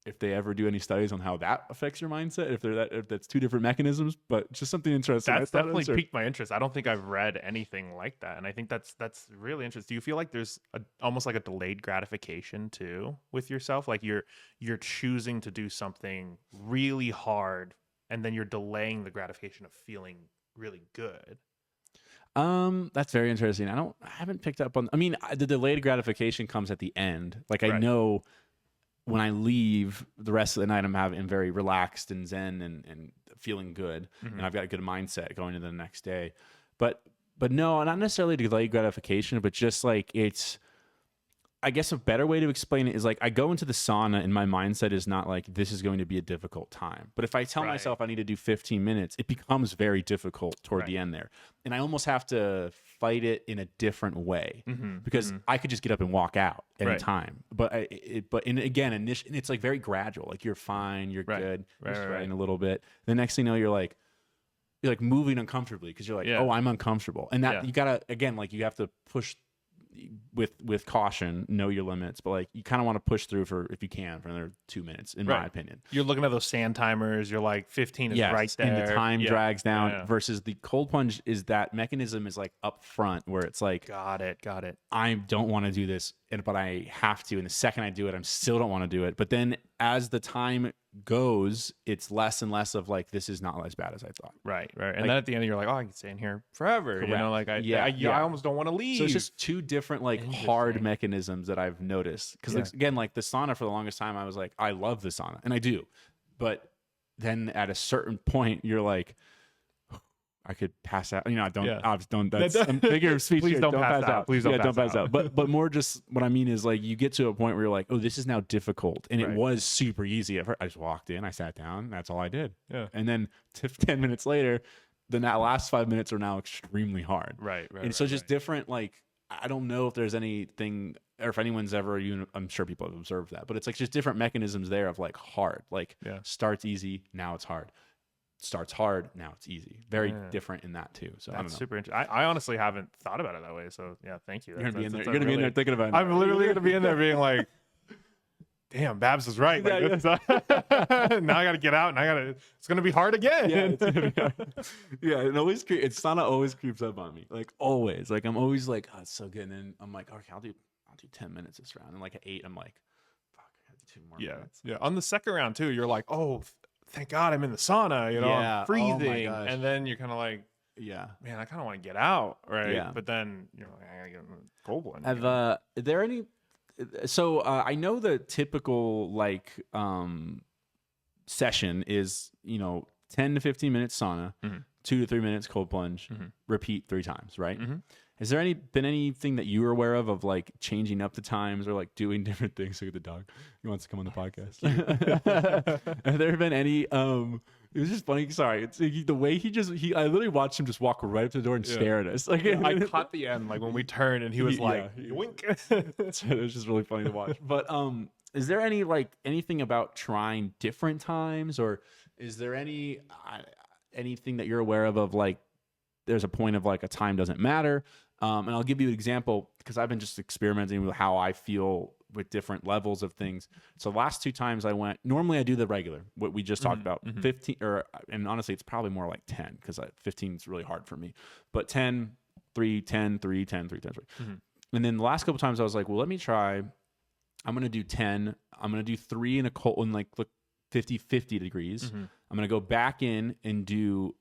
if they ever do any studies on how that affects your mindset, if that's 2 different mechanisms, but just something interesting. That's definitely piqued my interest. I don't think I've read anything like that, and I think that's really interesting. Do you feel like there's almost like a delayed gratification too with yourself? Like you're choosing to do something really hard, and then you're delaying the gratification of feeling really good. That's very interesting. I haven't picked up on. I mean, the delayed gratification comes at the end. Like, I know when I leave the rest of the night, I'm very relaxed and zen and feeling good, and I've got a good mindset going into the next day. But no, not necessarily delayed gratification, but just like, it's, I guess a better way to explain it is like, I go into the sauna and my mindset is not like, this is going to be a difficult time. But if I tell myself I need to do 15 minutes, it becomes very difficult toward the end there. And I almost have to fight it in a different way, because I could just get up and walk out any time. But again, it's like very gradual. Like, you're fine, you're good, you're sweating a little bit. The next thing you know, you're like moving uncomfortably, because you're like, oh, I'm uncomfortable. And that you gotta, again, like, you have to push with caution, know your limits, but like, you kind of want to push through if you can, for another 2 minutes, in my opinion. You're looking at those sand timers, you're like 15 is right there, and the time drags down, versus the cold plunge is that mechanism is like up front, where it's like, got it, I don't want to do this, but I have to, and the second I do it, I still don't want to do it. But then as the time goes, it's less and less of like, this is not as bad as I thought. Right. And then at the end, you're like, oh, I can stay in here forever. Correct. You know, like I almost don't want to leave. So it's just 2 different like hard mechanisms that I've noticed. Because again, like the sauna, for the longest time, I was like, I love the sauna, and I do. But then at a certain point, you're like, I could pass out. You know, Yeah. don't. That's a figure of speech. Please here. don't pass out. Please don't pass out. But more just what I mean is like you get to a point where you're like, oh, this is now difficult, and it Right. was super easy at first. I just walked in, I sat down, that's all I did. Yeah. And then 10 minutes later, the last 5 minutes are now extremely hard. Right. And so just different. Like I don't know if there's anything, or if anyone's ever, I'm sure people have observed that, but it's like just different mechanisms there of like hard. Like starts easy, now it's hard. Starts hard, now it's easy. Very different in that too. So that's I don't know. super interesting. I honestly haven't thought about it that way. So yeah, thank you. You're gonna be in there. You're gonna be in there thinking about it. I'm literally gonna be in there being like, damn, Babs is right. Like, now I gotta get out, and it's gonna be hard again. Yeah, it's gonna be hard. Yeah, it always sauna always creeps up on me. Like always. Like I'm always like, oh, it's so good. And then I'm like, okay, I'll do 10 minutes this round. And like at 8, I'm like, fuck, I have to do 2 more minutes. Yeah. On the second round too, you're like, oh, thank God I'm in the sauna, you know, I'm freezing. Oh and then you're kind of like, yeah, man, I kind of want to get out, right? Yeah. But then you're like, I gotta get in the cold one. Are there any? So I know the typical like session is 10 to 15 minutes sauna, 2 to 3 minutes cold plunge, repeat 3 times, right? Has there been anything that you were aware of like changing up the times or like doing different things? Look at the dog. He wants to come on the podcast. Have there been any? It was just funny. Sorry, it's the way I literally watched him just walk right up to the door and stare at us. Like I caught the end, like when we turned, and he was like, wink. It was just really funny to watch. But is there any like anything about trying different times, or is there anything that you're aware of like there's a point of like a time doesn't matter? And I'll give you an example because I've been just experimenting with how I feel with different levels of things. So the last 2 times I went, normally I do the regular, what we just talked about, 15, and honestly, it's probably more like 10 because 15 is really hard for me. But 10, 3, 10, 3, 10, 3, 10, 3. And then the last couple times I was like, well, let me try. I'm going to do 10. I'm going to do 3 in a cold, in like 50 degrees. I'm going to go back in and do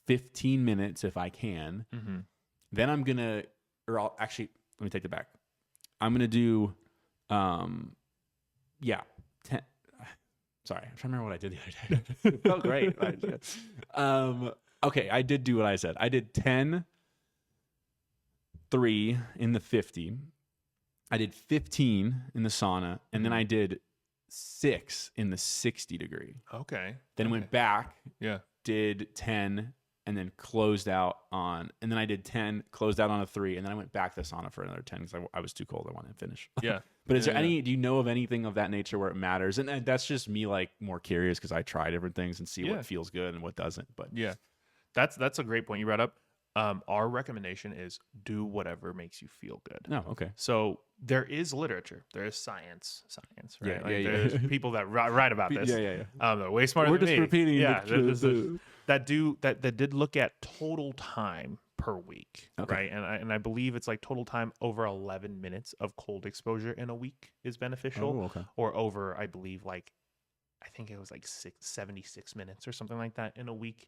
15 minutes if I can. Then I'm going to, let me take it back. I'm going to do, 10. Sorry, I'm trying to remember what I did the other day. It felt great. Okay, I did do what I said. I did 10, 3 in the 50. I did 15 in the sauna, and then I did 6 in the 60 degree. Okay. Then went back. Yeah. Did 10 and then closed out on, and then I did 10, closed out on a 3, and then I went back to the sauna for another 10 because I was too cold. I wanted to finish. Yeah. But is there do you know of anything of that nature where it matters? And that's just me like more curious because I try different things and see what feels good and what doesn't. But yeah, that's a great point you brought up. Our recommendation is do whatever makes you feel good. No, okay. So there is literature, there is science, right? Yeah, there's people that write about this. Yeah. They're way smarter We're than just me. repeating. Yeah, that did look at total time per week, right? And I believe it's like total time over 11 minutes of cold exposure in a week is beneficial, or over, I believe, like I think it was like 76 minutes or something like that in a week.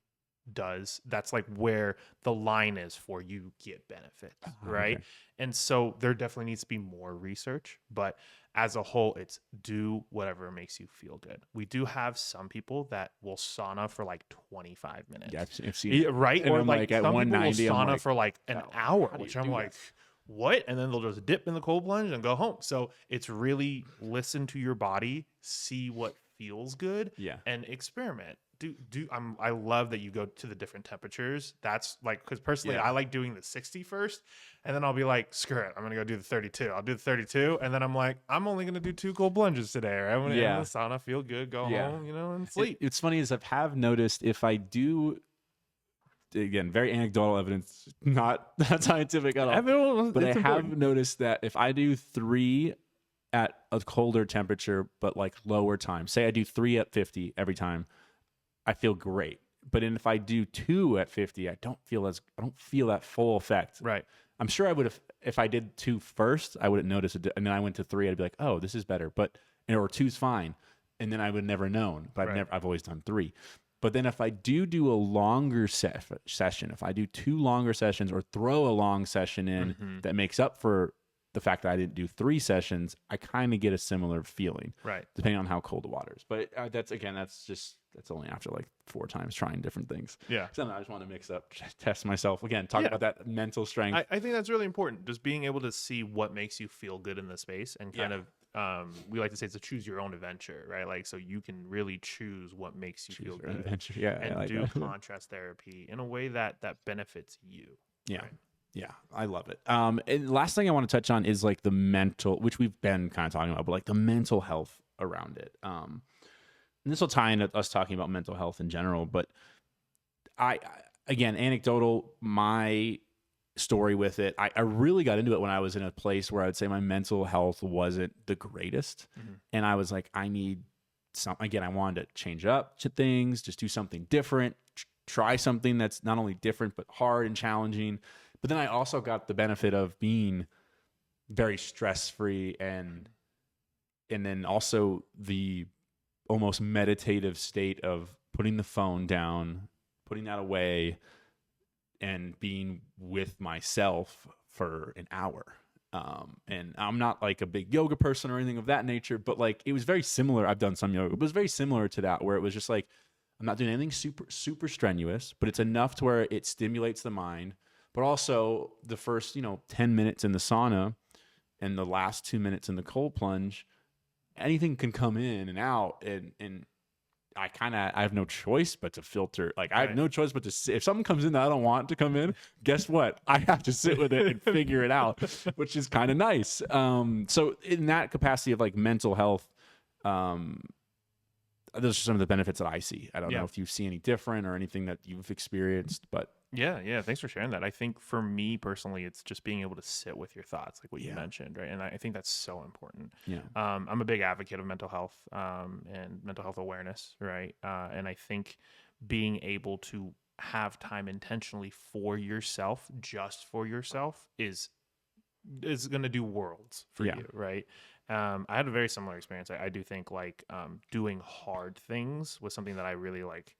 That's like where the line is for you get benefits, right? And so there definitely needs to be more research, but as a whole, it's do whatever makes you feel good. We do have some people that will sauna for like 25 minutes. Yeah, I've seen it. Right? And or I'm like at some people will 190, sauna for like an hour, how do which you I'm do like, that? what? And then they'll just dip in the cold plunge and go home. So it's really listen to your body, see what feels good, and experiment. I love that you go to the different temperatures. That's like, because personally I like doing the 60 first, and then I'll be like, screw it, I'm gonna go do the 32. I'll do the 32, and then I'm like, I'm only gonna do 2 cold plunges today, right? I'm gonna in the sauna, feel good, go home, and sleep. It's funny is I have noticed if I do, again, very anecdotal evidence, not scientific at all, but I have noticed that if I do 3 at a colder temperature but like lower time, say I do 3 at 50 every time, I feel great. But if I do 2 at 50, I don't feel that full effect. Right. I'm sure I would have, if I did 2 first, I wouldn't notice it. And then I went to 3, I'd be like, oh, this is better. But, or 2's fine. And then I would never known, but I've always done 3. But then if I do a longer session, if I do 2 longer sessions or throw a long session in that makes up for the fact that I didn't do 3 sessions, I kind of get a similar feeling, Right. depending on how cold the water is. But that's only after like 4 times trying different things. Yeah. So I just want to mix up, test myself again, talk about that mental strength. I think that's really important. Just being able to see what makes you feel good in the space and kind of, we like to say it's a choose your own adventure, right? Like, so you can really choose what makes you feel good adventure. Yeah, and I like do that. contrast therapy in a way that benefits you. Yeah. Right? Yeah, I love it. And the last thing I want to touch on is like the mental, which we've been kind of talking about, but like the mental health around it. And this will tie into us talking about mental health in general, but again, anecdotal, my story with it, I really got into it when I was in a place where I would say my mental health wasn't the greatest. And I was like, I need again, I wanted to change up to things, just do something different, try something that's not only different, but hard and challenging. But then I also got the benefit of being very stress-free and then also the almost meditative state of putting the phone down, putting that away, and being with myself for an hour. And I'm not like a big yoga person or anything of that nature, but like it was very similar. I've done some yoga, but it was very similar to that, where it was just like, I'm not doing anything super strenuous, but it's enough to where it stimulates the mind. But also the first, 10 minutes in the sauna and the last 2 minutes in the cold plunge, anything can come in and out. And I have no choice but to filter. Like I have no choice but to sit. If something comes in that I don't want to come in, guess what? I have to sit with it and figure it out, which is kind of nice. So in that capacity of like mental health, those are some of the benefits that I see. I don't know if you see any different or anything that you've experienced, but yeah. Thanks for sharing that. I think for me personally, it's just being able to sit with your thoughts, like what you mentioned, right? And I think that's so important. Yeah. I'm a big advocate of mental health and mental health awareness, right? And I think being able to have time intentionally for yourself, just for yourself, is going to do worlds for you, right? I had a very similar experience. I do think like doing hard things was something that I really like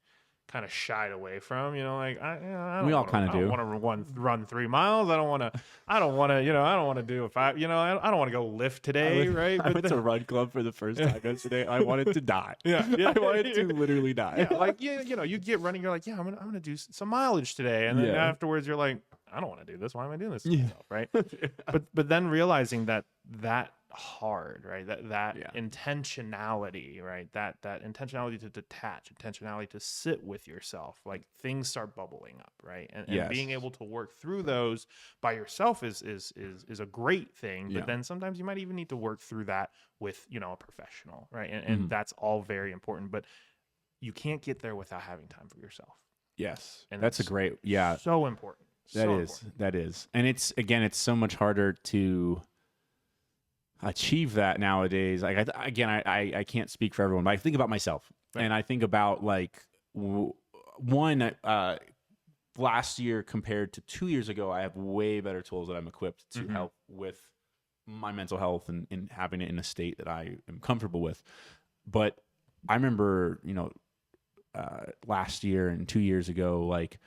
kind of shied away from, like I don't want to run 3 miles. I don't want to I don't want to do a 5, I don't want to go lift today, right? I went to Run Club for the first time yesterday. I wanted to die. Yeah. I wanted to literally die. Yeah, like you get running, you're like, I'm gonna do some mileage today, and then afterwards you're like, I don't want to do this. Why am I doing this to myself, right? But then realizing that hard, right? That intentionality, right? That intentionality to detach, intentionality to sit with yourself, like things start bubbling up, right? And being able to work through those by yourself is a great thing. But then sometimes you might even need to work through that with a professional, right? And that's all very important. But you can't get there without having time for yourself. Yes, and that's a great so important. That is. And it's so much harder to achieve that nowadays. Like I can't speak for everyone, but I think about myself and I think about like one, last year compared to 2 years ago, I have way better tools that I'm equipped to help with my mental health and having it in a state that I am comfortable with. But I remember, last year and 2 years ago, like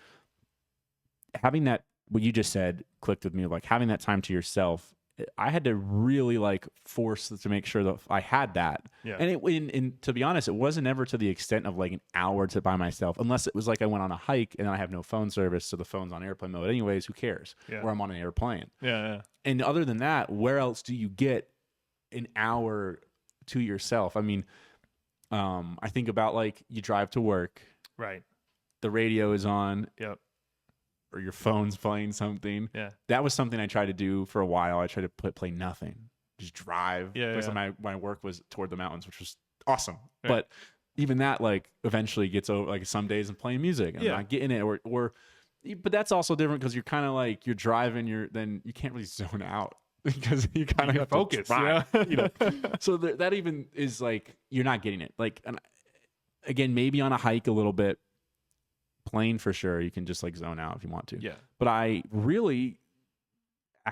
having that, what you just said clicked with me, like having that time to yourself. I had to really like force to make sure that I had that. Yeah. And to be honest, it wasn't ever to the extent of like an hour to by myself, unless it was like I went on a hike and I have no phone service. So the phone's on airplane mode anyways, who cares? Yeah. Or I'm on an airplane. Yeah. And other than that, where else do you get an hour to yourself? I mean, I think about like you drive to work. Right. The radio is on. Yep. Or your phone's playing something. Yeah. That was something I tried to do for a while. I tried to play nothing. Just drive. Yeah. My work was toward the mountains, which was awesome. Right. But even that like eventually gets over, like some days I'm playing music and I'm not getting it or but that's also different because you're kind of like you're driving, then you can't really zone out because you kind of have focus. To drive, So that even is like you're not getting it. Like again, maybe on a hike a little bit. Plane for sure, you can just like zone out if you want to. Yeah. But I really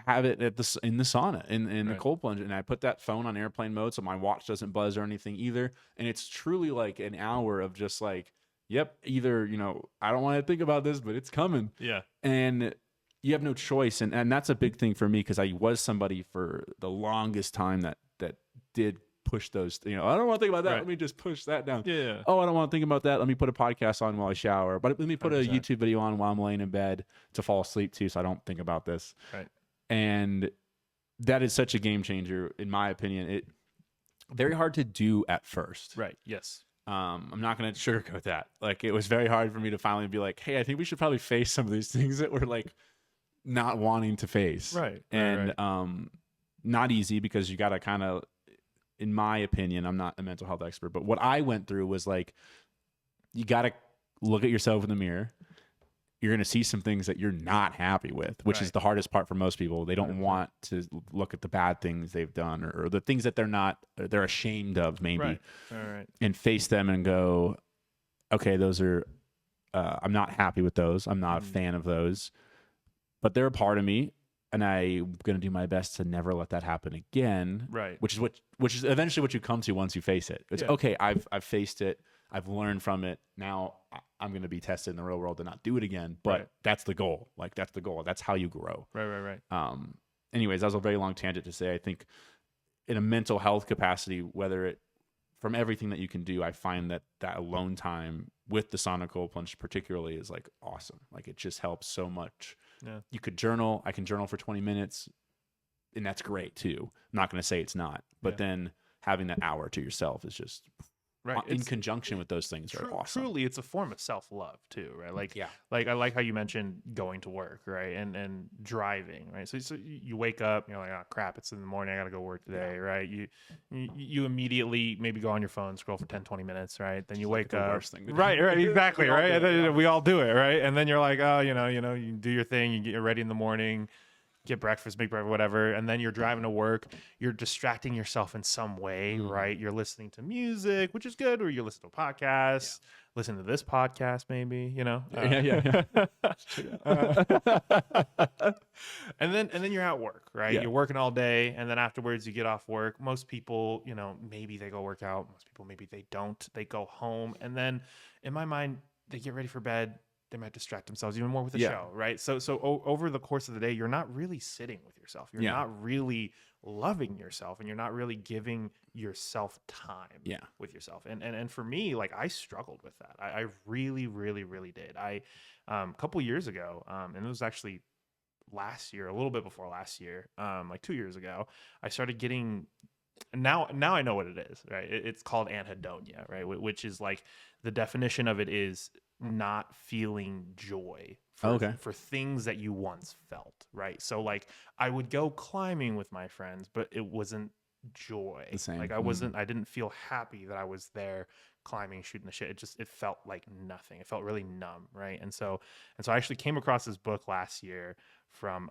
have it in the sauna in the cold plunge, and I put that phone on airplane mode so my watch doesn't buzz or anything either. And it's truly like an hour of just like, either I don't want to think about this, but it's coming. Yeah. And you have no choice. And that's a big thing for me, because I was somebody for the longest time that did push those, I don't want to think about that. Right. Let me just push that down. Yeah. Oh, I don't want to think about that. Let me put a podcast on while I shower. But let me put 100%. A YouTube video on while I'm laying in bed to fall asleep too, so I don't think about this. Right. And that is such a game changer, in my opinion. It very hard to do at first. Right. Yes. I'm not going to sugarcoat that. Like, it was very hard for me to finally be like, hey, I think we should probably face some of these things that we're like not wanting to face. Right. And not easy, because you got to kind of, in my opinion, I'm not a mental health expert, but what I went through was like, you got to look at yourself in the mirror. You're going to see some things that you're not happy with, which is the hardest part for most people. They don't 100%. want to look at the bad things they've done, or the things that they're ashamed of, maybe, right. And face them and go, okay, those are, I'm not happy with those. I'm not a fan of those, but they're a part of me. And I'm going to do my best to never let that happen again. Right. Which is eventually what you come to once you face it. It's okay. I've faced it. I've learned from it. Now I'm going to be tested in the real world to not do it again. But that's the goal. Like, that's the goal. That's how you grow. Right. Anyways, that was a very long tangent to say, I think in a mental health capacity, from everything that you can do, I find that alone time with the sauna cold plunge particularly is like awesome. Like, it just helps so much. Yeah. You could journal. I can journal for 20 minutes, and that's great too. I'm not going to say it's not, but then having that hour to yourself is just in conjunction with those things are awesome. Truly, it's a form of self-love too, right? Like, like I like how you mentioned going to work, right? And driving, right? So you wake up, you're like, oh crap, it's in the morning, I got to go work today, right? You immediately maybe go on your phone, scroll for 10, 20 minutes, right? Then you wake up. Worst thing to do. Right, exactly, right? And then we all do it, right? And then you're like, oh, you do your thing, you get ready in the morning, get breakfast, make breakfast, whatever, and then you're driving to work. You're distracting yourself in some way, right? You're listening to music, which is good, or you listen to a podcast, listen to this podcast, maybe, and then you're at work, right? You're working all day, and then afterwards you get off work. Most people, maybe they go work out. Most people, maybe they don't. They go home, and then in my mind, they get ready for bed. They might distract themselves even more with the show, right? So over the course of the day, you're not really sitting with yourself. You're not really loving yourself, and you're not really giving yourself time with yourself. And for me, like, I struggled with that. I really, really, really did. I a couple years ago, and it was actually last year, a little bit before last year, like 2 years ago, I started getting. Now I know what it is, right? It's called anhedonia, right? Which is like, the definition of it is not feeling joy for things that you once felt, right? So like, I would go climbing with my friends, but it wasn't joy. The same. Like, I didn't feel happy that I was there climbing, shooting the shit. It felt like nothing. It felt really numb, right? And so I actually came across this book last year from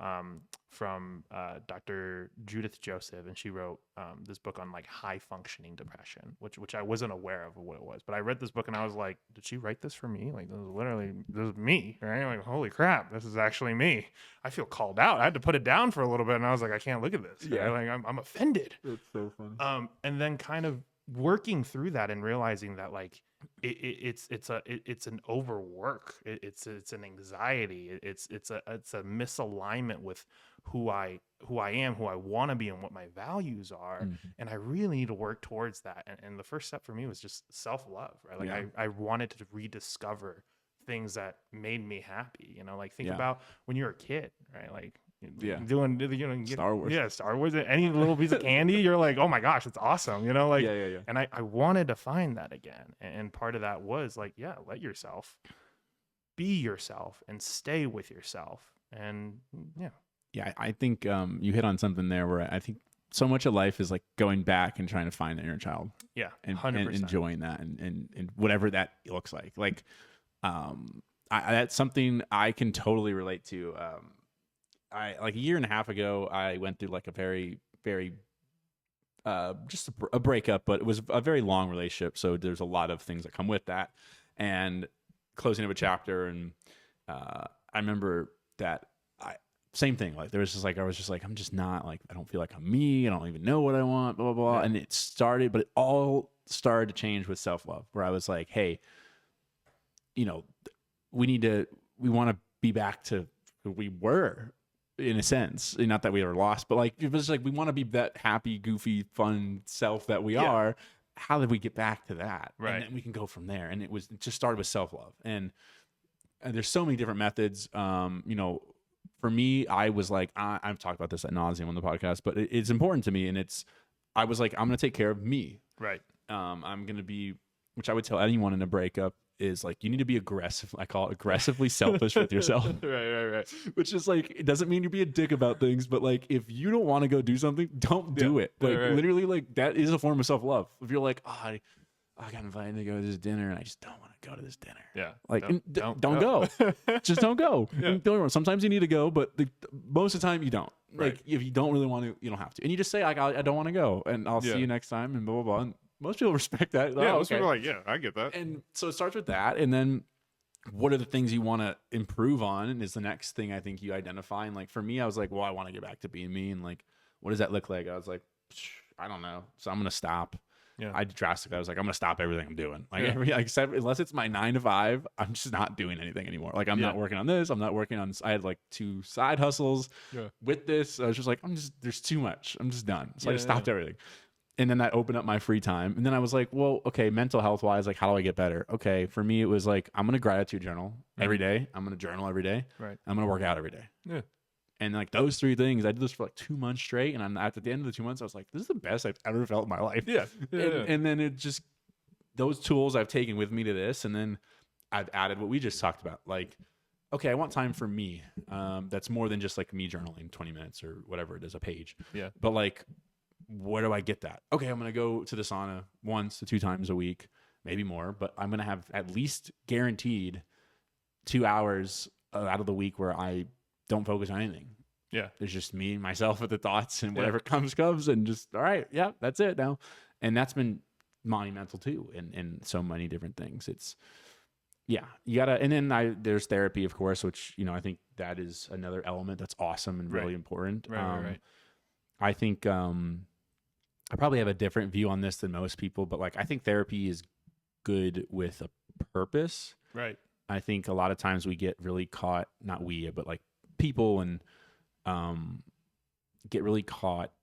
Dr. Judith Joseph, and she wrote this book on like high functioning depression, which I wasn't aware of what it was. But I read this book and I was like, did she write this for me? Like, this is me, right? Like, holy crap, this is actually me. I feel called out. I had to put it down for a little bit, and I was like, I can't look at this. Yeah, right? Like, I'm offended. It's so funny. And then kind of working through that and realizing that like it's an overwork. It's an anxiety. It's a misalignment with who I am, who I want to be, and what my values are. And I really need to work towards that. And the first step for me was just self-love, right? Like, I wanted to rediscover things that made me happy. Like, think about when you're a kid, right? Like, doing Star Wars. Star Wars. Any little piece of candy, you're like, oh my gosh, it's awesome. Like, and I wanted to find that again. And part of that was like, let yourself be yourself and stay with yourself. And I think you hit on something there where I think so much of life is like going back and trying to find the inner child. And 100%. Enjoying that and whatever that looks like. Like, that's something I can totally relate to. I like a year and a half ago, I went through like a very, very just a breakup, but it was a very long relationship. So there's a lot of things that come with that, and closing of a chapter. And I remember that same thing. Like, there was just like, I was just like, I'm just not like, I don't feel like I'm me. I don't even know what I want, blah, blah, blah. And it all started to change with self-love, where I was like, hey, we want to be back to we were, in a sense. Not that we were lost, but like it was like we want to be that happy, goofy, fun self that we are. How did we get back to that? Right. And then we can go from there. And it just started with self-love. And there's so many different methods. For me, I was like, I've talked about this ad nauseum on the podcast, but it's important to me. And I was like, I'm going to take care of me. Right. I'm going to be, which I would tell anyone in a breakup, is like, you need to be aggressive. I call it aggressively selfish with yourself. Right. Which is like, it doesn't mean you be a dick about things, but like, if you don't want to go do something, don't do it. Like literally, like that is a form of self-love. If you're like, I got invited to go to this dinner and I just don't want to go to this dinner. Yeah. Like, don't go. Just don't go. Yeah. Don't get me wrong. Sometimes you need to go, but most of the time you don't. Right. Like, if you don't really want to, you don't have to. And you just say, like, I don't want to go, and I'll see you next time, and blah, blah, blah. And most people respect that. Yeah, most people are like, yeah, I get that. And so it starts with that, and then what are the things you want to improve on, and is the next thing I think you identify. And like for me, I was like, well, I want to get back to being me, and like, what does that look like? I was like, I don't know. So I'm gonna stop. Yeah. I was like, I'm gonna stop everything I'm doing. Like except unless it's my 9 to 5, I'm just not doing anything anymore. Like I'm not working on this. I'm not working on. I had like 2 side hustles with this. I was just like, there's too much. I'm just done. So I just stopped everything. And then that opened up my free time. And then I was like, well, okay, mental health wise, like, how do I get better? Okay, for me, it was like, I'm going to gratitude journal every day. I'm going to journal every day. Right. I'm going to work out every day. Yeah. And like those 3 things, I did this for like 2 months straight. And at the end of the 2 months, I was like, this is the best I've ever felt in my life. Yeah. And then it just, those tools I've taken with me to this. And then I've added what we just talked about. Like, okay, I want time for me. That's more than just like me journaling 20 minutes or whatever it is, a page. Yeah. But like, where do I get that? Okay, I'm going to go to the sauna 1 to 2 times a week, maybe more, but I'm going to have at least guaranteed 2 hours out of the week where I don't focus on anything. Yeah. There's just me, myself with the thoughts, and whatever comes, and just, all right, yeah, that's it now. And that's been monumental too in so many different things. It's, you gotta, and then there's therapy, of course, which, I think that is another element that's awesome and really important. Right. I think, I probably have a different view on this than most people, but like, I think therapy is good with a purpose. Right. I think a lot of times we get really caught, not we, but like people, and get really caught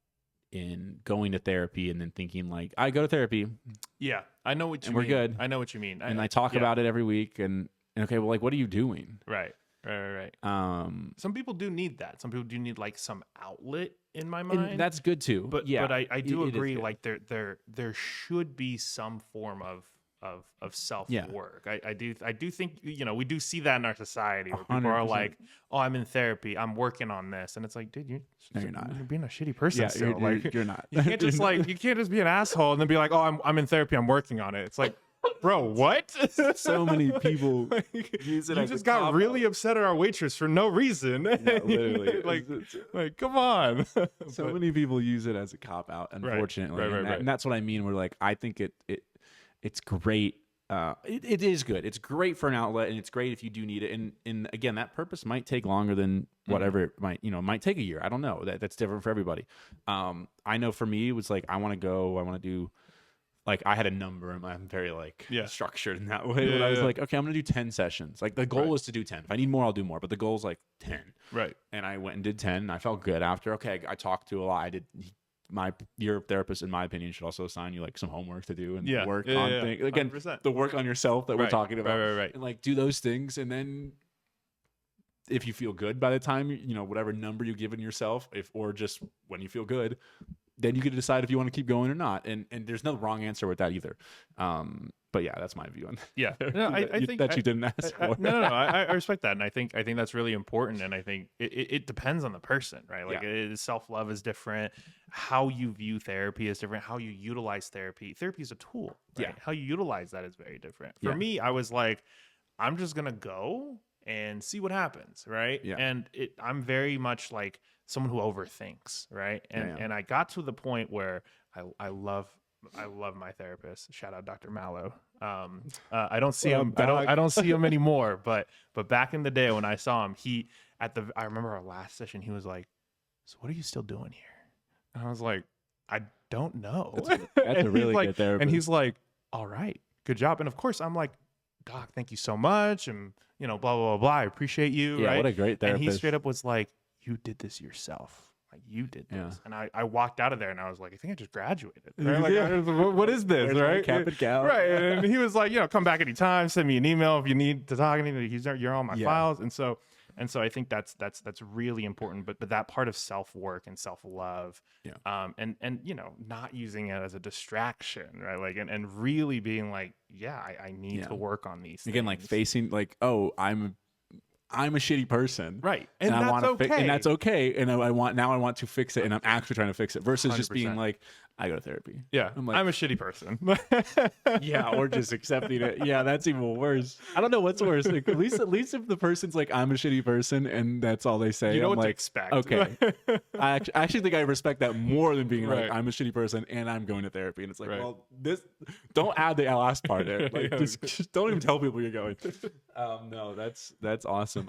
in going to therapy and then thinking like, I go to therapy. Yeah. I know what you and mean. We're good. I know what you mean. And I talk about it every week, and okay, well, like, what are you doing? Right. Some people do need that. Some people do need like some outlet, in my mind. And that's good too. But I do agree. Like there should be some form of self work. I do think we do see that in our society where people 100%. are like, oh, I'm in therapy, I'm working on this, and it's like, dude, you're not. You're being a shitty person. Yeah, still. you're not. You can't just you can't just be an asshole and then be like, oh, I'm in therapy, I'm working on it. It's like, bro, what? So many people use it. You just got really upset at our waitress for no reason. Yeah, literally. like, come on. So many people use it as a cop out, unfortunately. Right. And that's what I mean. We're like, I think it's great. It is good. It's great for an outlet, and it's great if you do need it. And again, that purpose might take longer than whatever it might. It might take a year. I don't know. That's different for everybody. I know for me, it was like, I want to go. I want to do. Like, I had a number, and I'm very structured in that way. I was like, okay, I'm gonna do 10 sessions. Like, the goal is to do 10. If I need more, I'll do more. But the goal is like 10. Right. And I went and did 10. And I felt good after. Okay, I talked to a lot. Your therapist, in my opinion, should also assign you like some homework to do and work on things. Again, 100%. The work on yourself that we're talking about. Right. And like, do those things, and then if you feel good by the time whatever number you've given yourself, or just when you feel good, then you can decide if you want to keep going or not. And there's no wrong answer with that either. But yeah, that's my view on that. Yeah, no, I think that you didn't ask for. No, I respect that, and I think that's really important. And I think it depends on the person, right? Like, self-love is different. How you view therapy is different. How you utilize therapy. Therapy is a tool. Right? Yeah. How you utilize that is very different. For me, I was like, I'm just gonna go and see what happens, right? Yeah. And I'm very much like someone who overthinks, right? And I got to the point where I love my therapist. Shout out Dr. Mallow. I don't see him. I don't see him anymore. But back in the day when I saw him, I remember our last session. He was like, "So what are you still doing here?" And I was like, "I don't know." That's a really good therapist. And he's like, "All right, good job." And of course, I'm like, Doc, thank you so much. And, you know, blah, blah, blah, blah. I appreciate you. Yeah, right. what a great And he therapist. straight up was like, you did this yourself. Like, you did this. Yeah. And I walked out of there and I was like, I think I just graduated. Right? Like, Yeah. what is this? Where's my right. cap and gown? Right. And he was like, you know, come back anytime, send me an email if you need to talk anything. You're on my Yeah. files. And so I think that's really important. But that part of self-work and self-love, Yeah. and you know, not using it as a distraction, right? Like, and really being like, yeah, I need Yeah. to work on these Again, things. like facing like, oh, I'm a shitty person, right, and I that's want to okay. and that's okay, and I want to fix it, and I'm actually trying to fix it versus just being 100%. like, I go to therapy. Yeah, I'm like, I'm a shitty person. yeah, or just accepting it. Yeah, that's even worse. I don't know what's worse. Like, at least if the person's like, I'm a shitty person, and that's all they say, You know I'm what to like, expect. okay. I actually think I respect that more than being Right. like, I'm a shitty person and I'm going to therapy. And it's like, Right. well, this don't add the last part there. Like, Yeah. just don't even tell people you're going. No, that's awesome.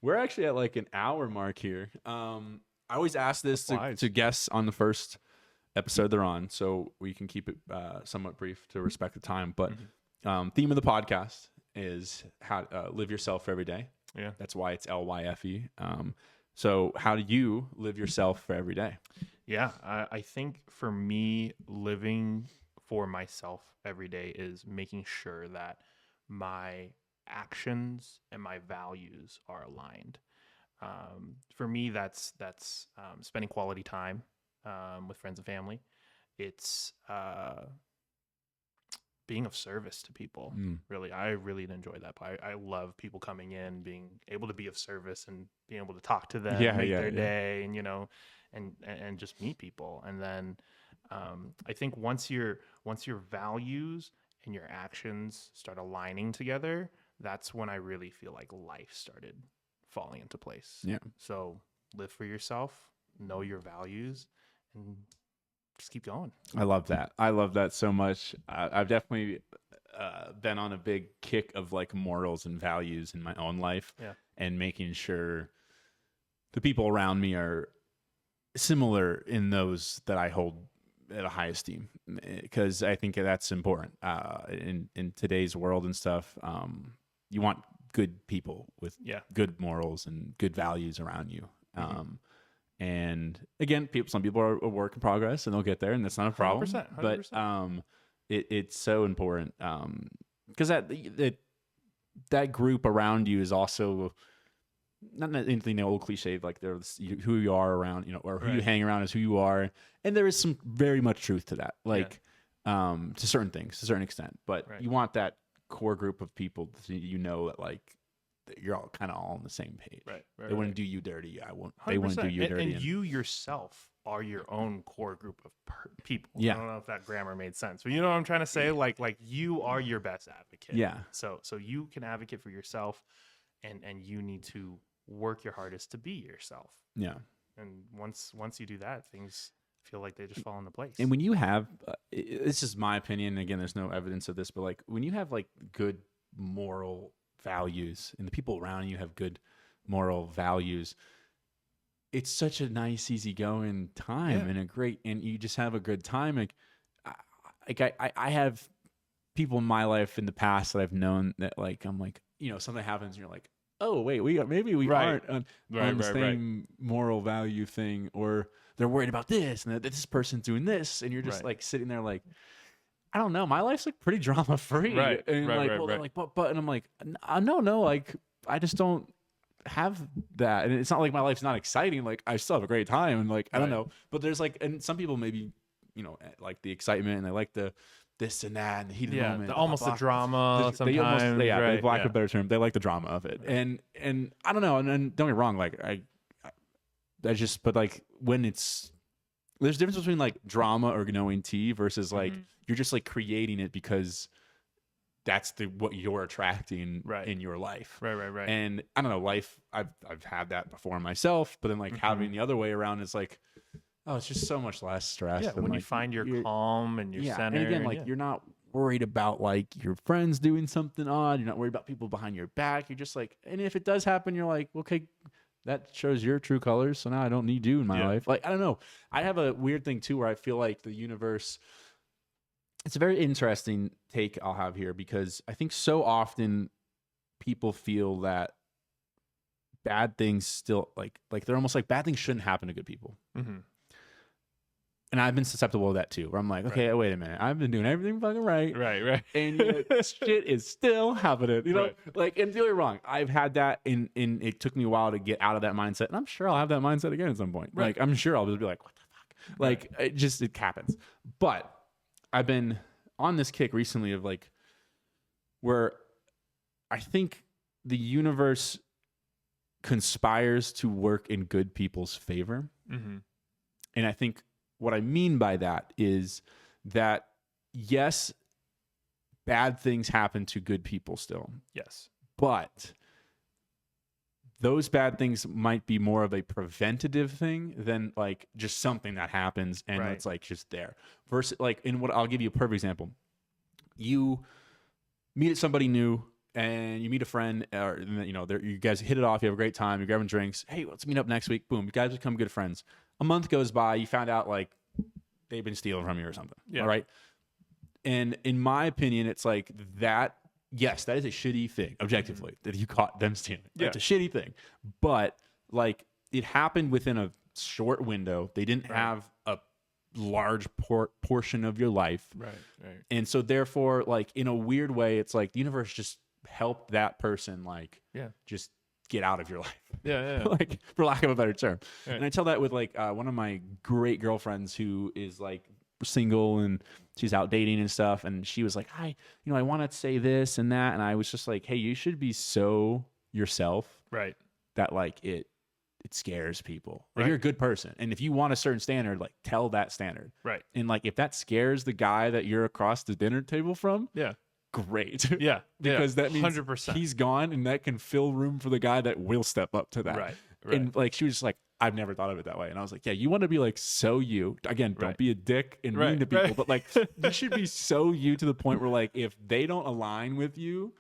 We're actually at like an hour mark here. I always ask this to guests on the first episode they're on, so we can keep it somewhat brief to respect the time. But theme of the podcast is how live yourself every day. Yeah, That's why it's LYFE. So how do you live yourself for every day? yeah. I think for me, living for myself every day is making sure that my actions and my values are aligned. For me, that's spending quality time with friends and family. It's being of service to people. Really, I really enjoy that part. I love people coming in, being able to be of service and being able to talk to them, make their day, and, you know, and just meet people. And then I think once your values and your actions start aligning together, that's when I really feel like life started falling into place. Yeah. So live for yourself, know your values, and just keep going. I love that. I love that so much. I've definitely been on a big kick of like morals and values in my own life, and making sure the people around me are similar in those that I hold at a high esteem, because I think that's important in today's world and stuff. You want good people with good morals and good values around you. And again, some people are a work in progress, and they'll get there, and that's not a problem. 100%. But it's so important because that group around you is also not anything old cliche, like who you are around, you know, or who you hang around is who you are, and there is some very much truth to that, like to certain things, to a certain extent. But you want that core group of people, you know, that like you're all kind of all on the same page. They wouldn't do you dirty. I won't. 100%. They wouldn't do you dirty. And you yourself are your own core group of people. Yeah. I don't know if that grammar made sense, but you know what I'm trying to say. Like you are your best advocate. Yeah. So you can advocate for yourself, and you need to work your hardest to be yourself. Yeah. And once you do that, things feel like they just fall into place. And when you have, this is my opinion. Again, there's no evidence of this, but like when you have like good moral values and the people around you have good moral values, it's such a nice, easygoing time and you just have a good time. Like I have people in my life in the past that I've known that like, I'm like, you know, something happens and you're like, oh wait, maybe we aren't on the same moral value thing, or they're worried about this and that this person's doing this, and you're just like sitting there like, I don't know, my life's like pretty drama free, and they're like, but, and I'm like, no, like I just don't have that, and it's not like my life's not exciting, like I still have a great time, and like I don't know, but there's like, and some people maybe, you know, like the excitement and they like the this and that and the heat of the moment, almost the drama. Sometimes, for lack of a better term, they like the drama of it, and I don't know, and don't get me wrong, like I just, but like when there's a difference between like drama or knowing tea versus like you're just like creating it because that's what you're attracting in your life, right. And I don't know, life, I've had that before myself, but then like having the other way around is like, oh, it's just so much less stress. Yeah, when like, you find your calm and your center. And again, like you're not worried about like your friends doing something odd. You're not worried about people behind your back. You're just like, and if it does happen, you're like, okay, that shows your true colors. So now I don't need you in my life. Like, I don't know. I have a weird thing too, where I feel like the universe it's a very interesting take I'll have here, because I think so often people feel that bad things still like they're almost like bad things shouldn't happen to good people. Mm-hmm. And I've been susceptible to that too, where I'm like, okay, Right. wait a minute, I've been doing everything fucking right, Right. and yet shit is still happening, you know? Right. Like, and don't get me wrong, I've had that, in it took me a while to get out of that mindset, and I'm sure I'll have that mindset again at some point. Right. Like, I'm sure I'll just be like, what the fuck? Like, it happens. But I've been on this kick recently of like, where I think the universe conspires to work in good people's favor. Mm-hmm. And I think what I mean by that is that, yes, bad things happen to good people still, Yes. but those bad things might be more of a preventative thing than like just something that happens and Right. it's like just there. Versus like, in what I'll give you a perfect example. You meet somebody new, and you meet a friend, or you know, you guys hit it off. You have a great time. You're grabbing drinks. Hey, let's meet up next week. Boom, you guys become good friends. A month goes by. You found out like they've been stealing from you or something. Yeah. All right. And in my opinion, it's like that. Yes, that is a shitty thing, objectively, that you caught them stealing. Yeah. It's a shitty thing, but like it happened within a short window. They didn't have a large portion of your life. Right. And so therefore, like, in a weird way, it's like the universe just helped that person, like, just get out of your life. Yeah. Like, for lack of a better term. Right. And I tell that with like one of my great girlfriends who is like single, and she's out dating and stuff. And she was like, I want to say this and that. And I was just like, hey, you should be so yourself Right. that like it scares people. Like, you're a good person, and if you want a certain standard, like, tell that standard. Right. And like, if that scares the guy that you're across the dinner table from, Yeah. great. Yeah. Because that means 100%. he's gone, and that can fill room for the guy that will step up to that. Right. And like, she was just like, I've never thought of it that way. And I was like, yeah, you want to be like so you. Again, don't be a dick and mean to people, but like, you should be so you to the point where like, if they don't align with you,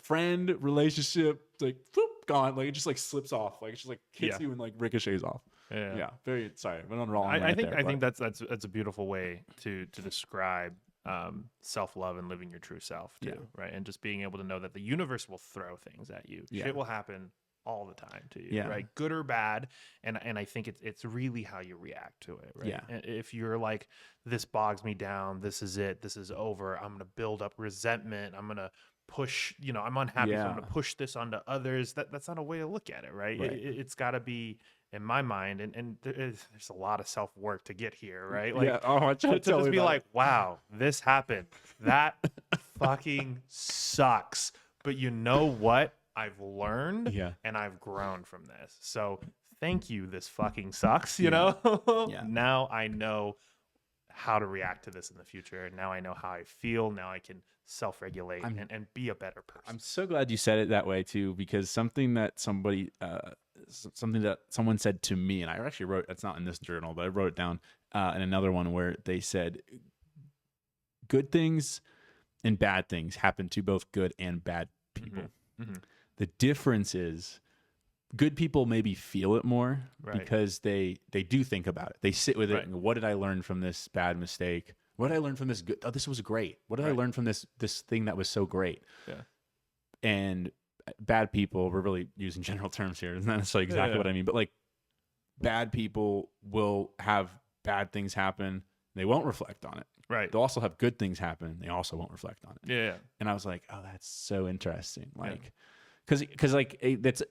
friend, relationship, like, whoop, gone. Like, it just like slips off. Like, it just like hits you and like ricochets off. Yeah. Very sorry. I went on a wrong. I think that's a beautiful way to describe self-love and living your true self too, right? And just being able to know that the universe will throw things at you. Shit will happen all the time to you, right? Good or bad. And I think it's really how you react to it, right? And if you're like, this bogs me down, this is it, this is over, I'm gonna build up resentment, I'm gonna push, I'm unhappy, so I'm gonna push this onto others. That's not a way to look at it, right? It's got to be, in my mind, and there's a lot of self-work to get here, right? Like, to just be like, wow, this happened, that fucking sucks, but you know what, I've learned and I've grown from this, so thank you, this fucking sucks, you know. Now I know how to react to this in the future, and now I know how I feel. Now I can self-regulate and be a better person. I'm so glad you said it that way too, because something that someone said to me, and I actually wrote, it's not in this journal, but I wrote it down in another one, where they said good things and bad things happen to both good and bad people. The difference is good people maybe feel it more because they do think about it. They sit with it and go, what did I learn from this bad mistake? What did I learn from this good? Oh, this was great. What did I learn from this thing that was so great? And bad people, we're really using general terms here. It's not necessarily exactly what I mean, but like, bad people will have bad things happen. They won't reflect on it. They'll also have good things happen. They also won't reflect on it. And I was like, oh, that's so interesting. Like, because like,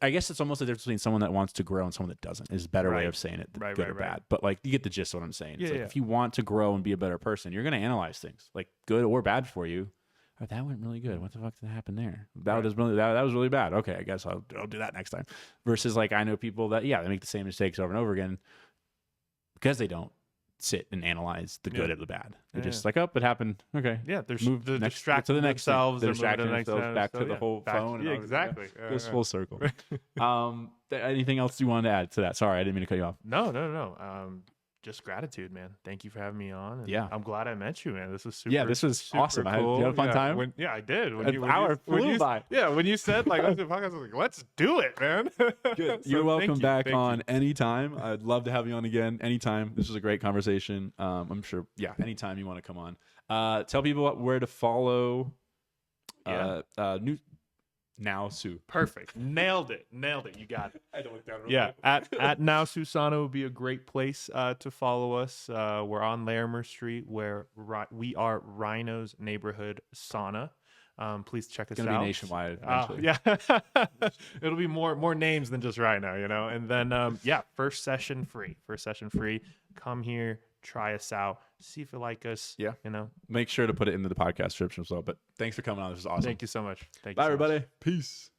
I guess it's almost the difference between someone that wants to grow and someone that doesn't, is a better way of saying it, good or bad. But like, you get the gist of what I'm saying. It's like, if you want to grow and be a better person, you're going to analyze things, like good or bad for you. Oh, that went really good. What the fuck did happen there? That was really bad. Okay, I guess I'll do that next time. Versus like, I know people that they make the same mistakes over and over again because they don't sit and analyze the good or the bad. They're just like, oh, it happened. Okay. There's move the next distract to the next themselves. thing. They're distracting themselves back to the whole phone. And exactly. Goes full circle. Anything else you wanted to add to that? Sorry, I didn't mean to cut you off. No. just gratitude, man. Thank you for having me on. And Yeah. I'm glad I met you, man. This was super. Yeah, this was super awesome. Cool. You had a fun time? I did. An hour flew by. Yeah, when you said like let's do a podcast, I was like, let's do it, man. Good. So You're welcome back thank on you. anytime. I'd love to have you on again anytime. This was a great conversation. I'm sure. Yeah, anytime you want to come on. Tell people where to follow. New NAOSU. Perfect. Nailed it. You got it. I had to look down. Yeah, at NAOSU SAUNA would be a great place to follow us. We're on Larimer Street, where we are Rhino's Neighborhood Sauna. Please check us It's gonna out. be nationwide eventually. Yeah, it'll be more names than just Rhino, you know. And then first session free. Come here, try us out, see if you like us. Yeah, you know. Make sure to put it into the podcast description as well. But thanks for coming on. This is awesome. Thank you so much. Bye, everybody. Peace.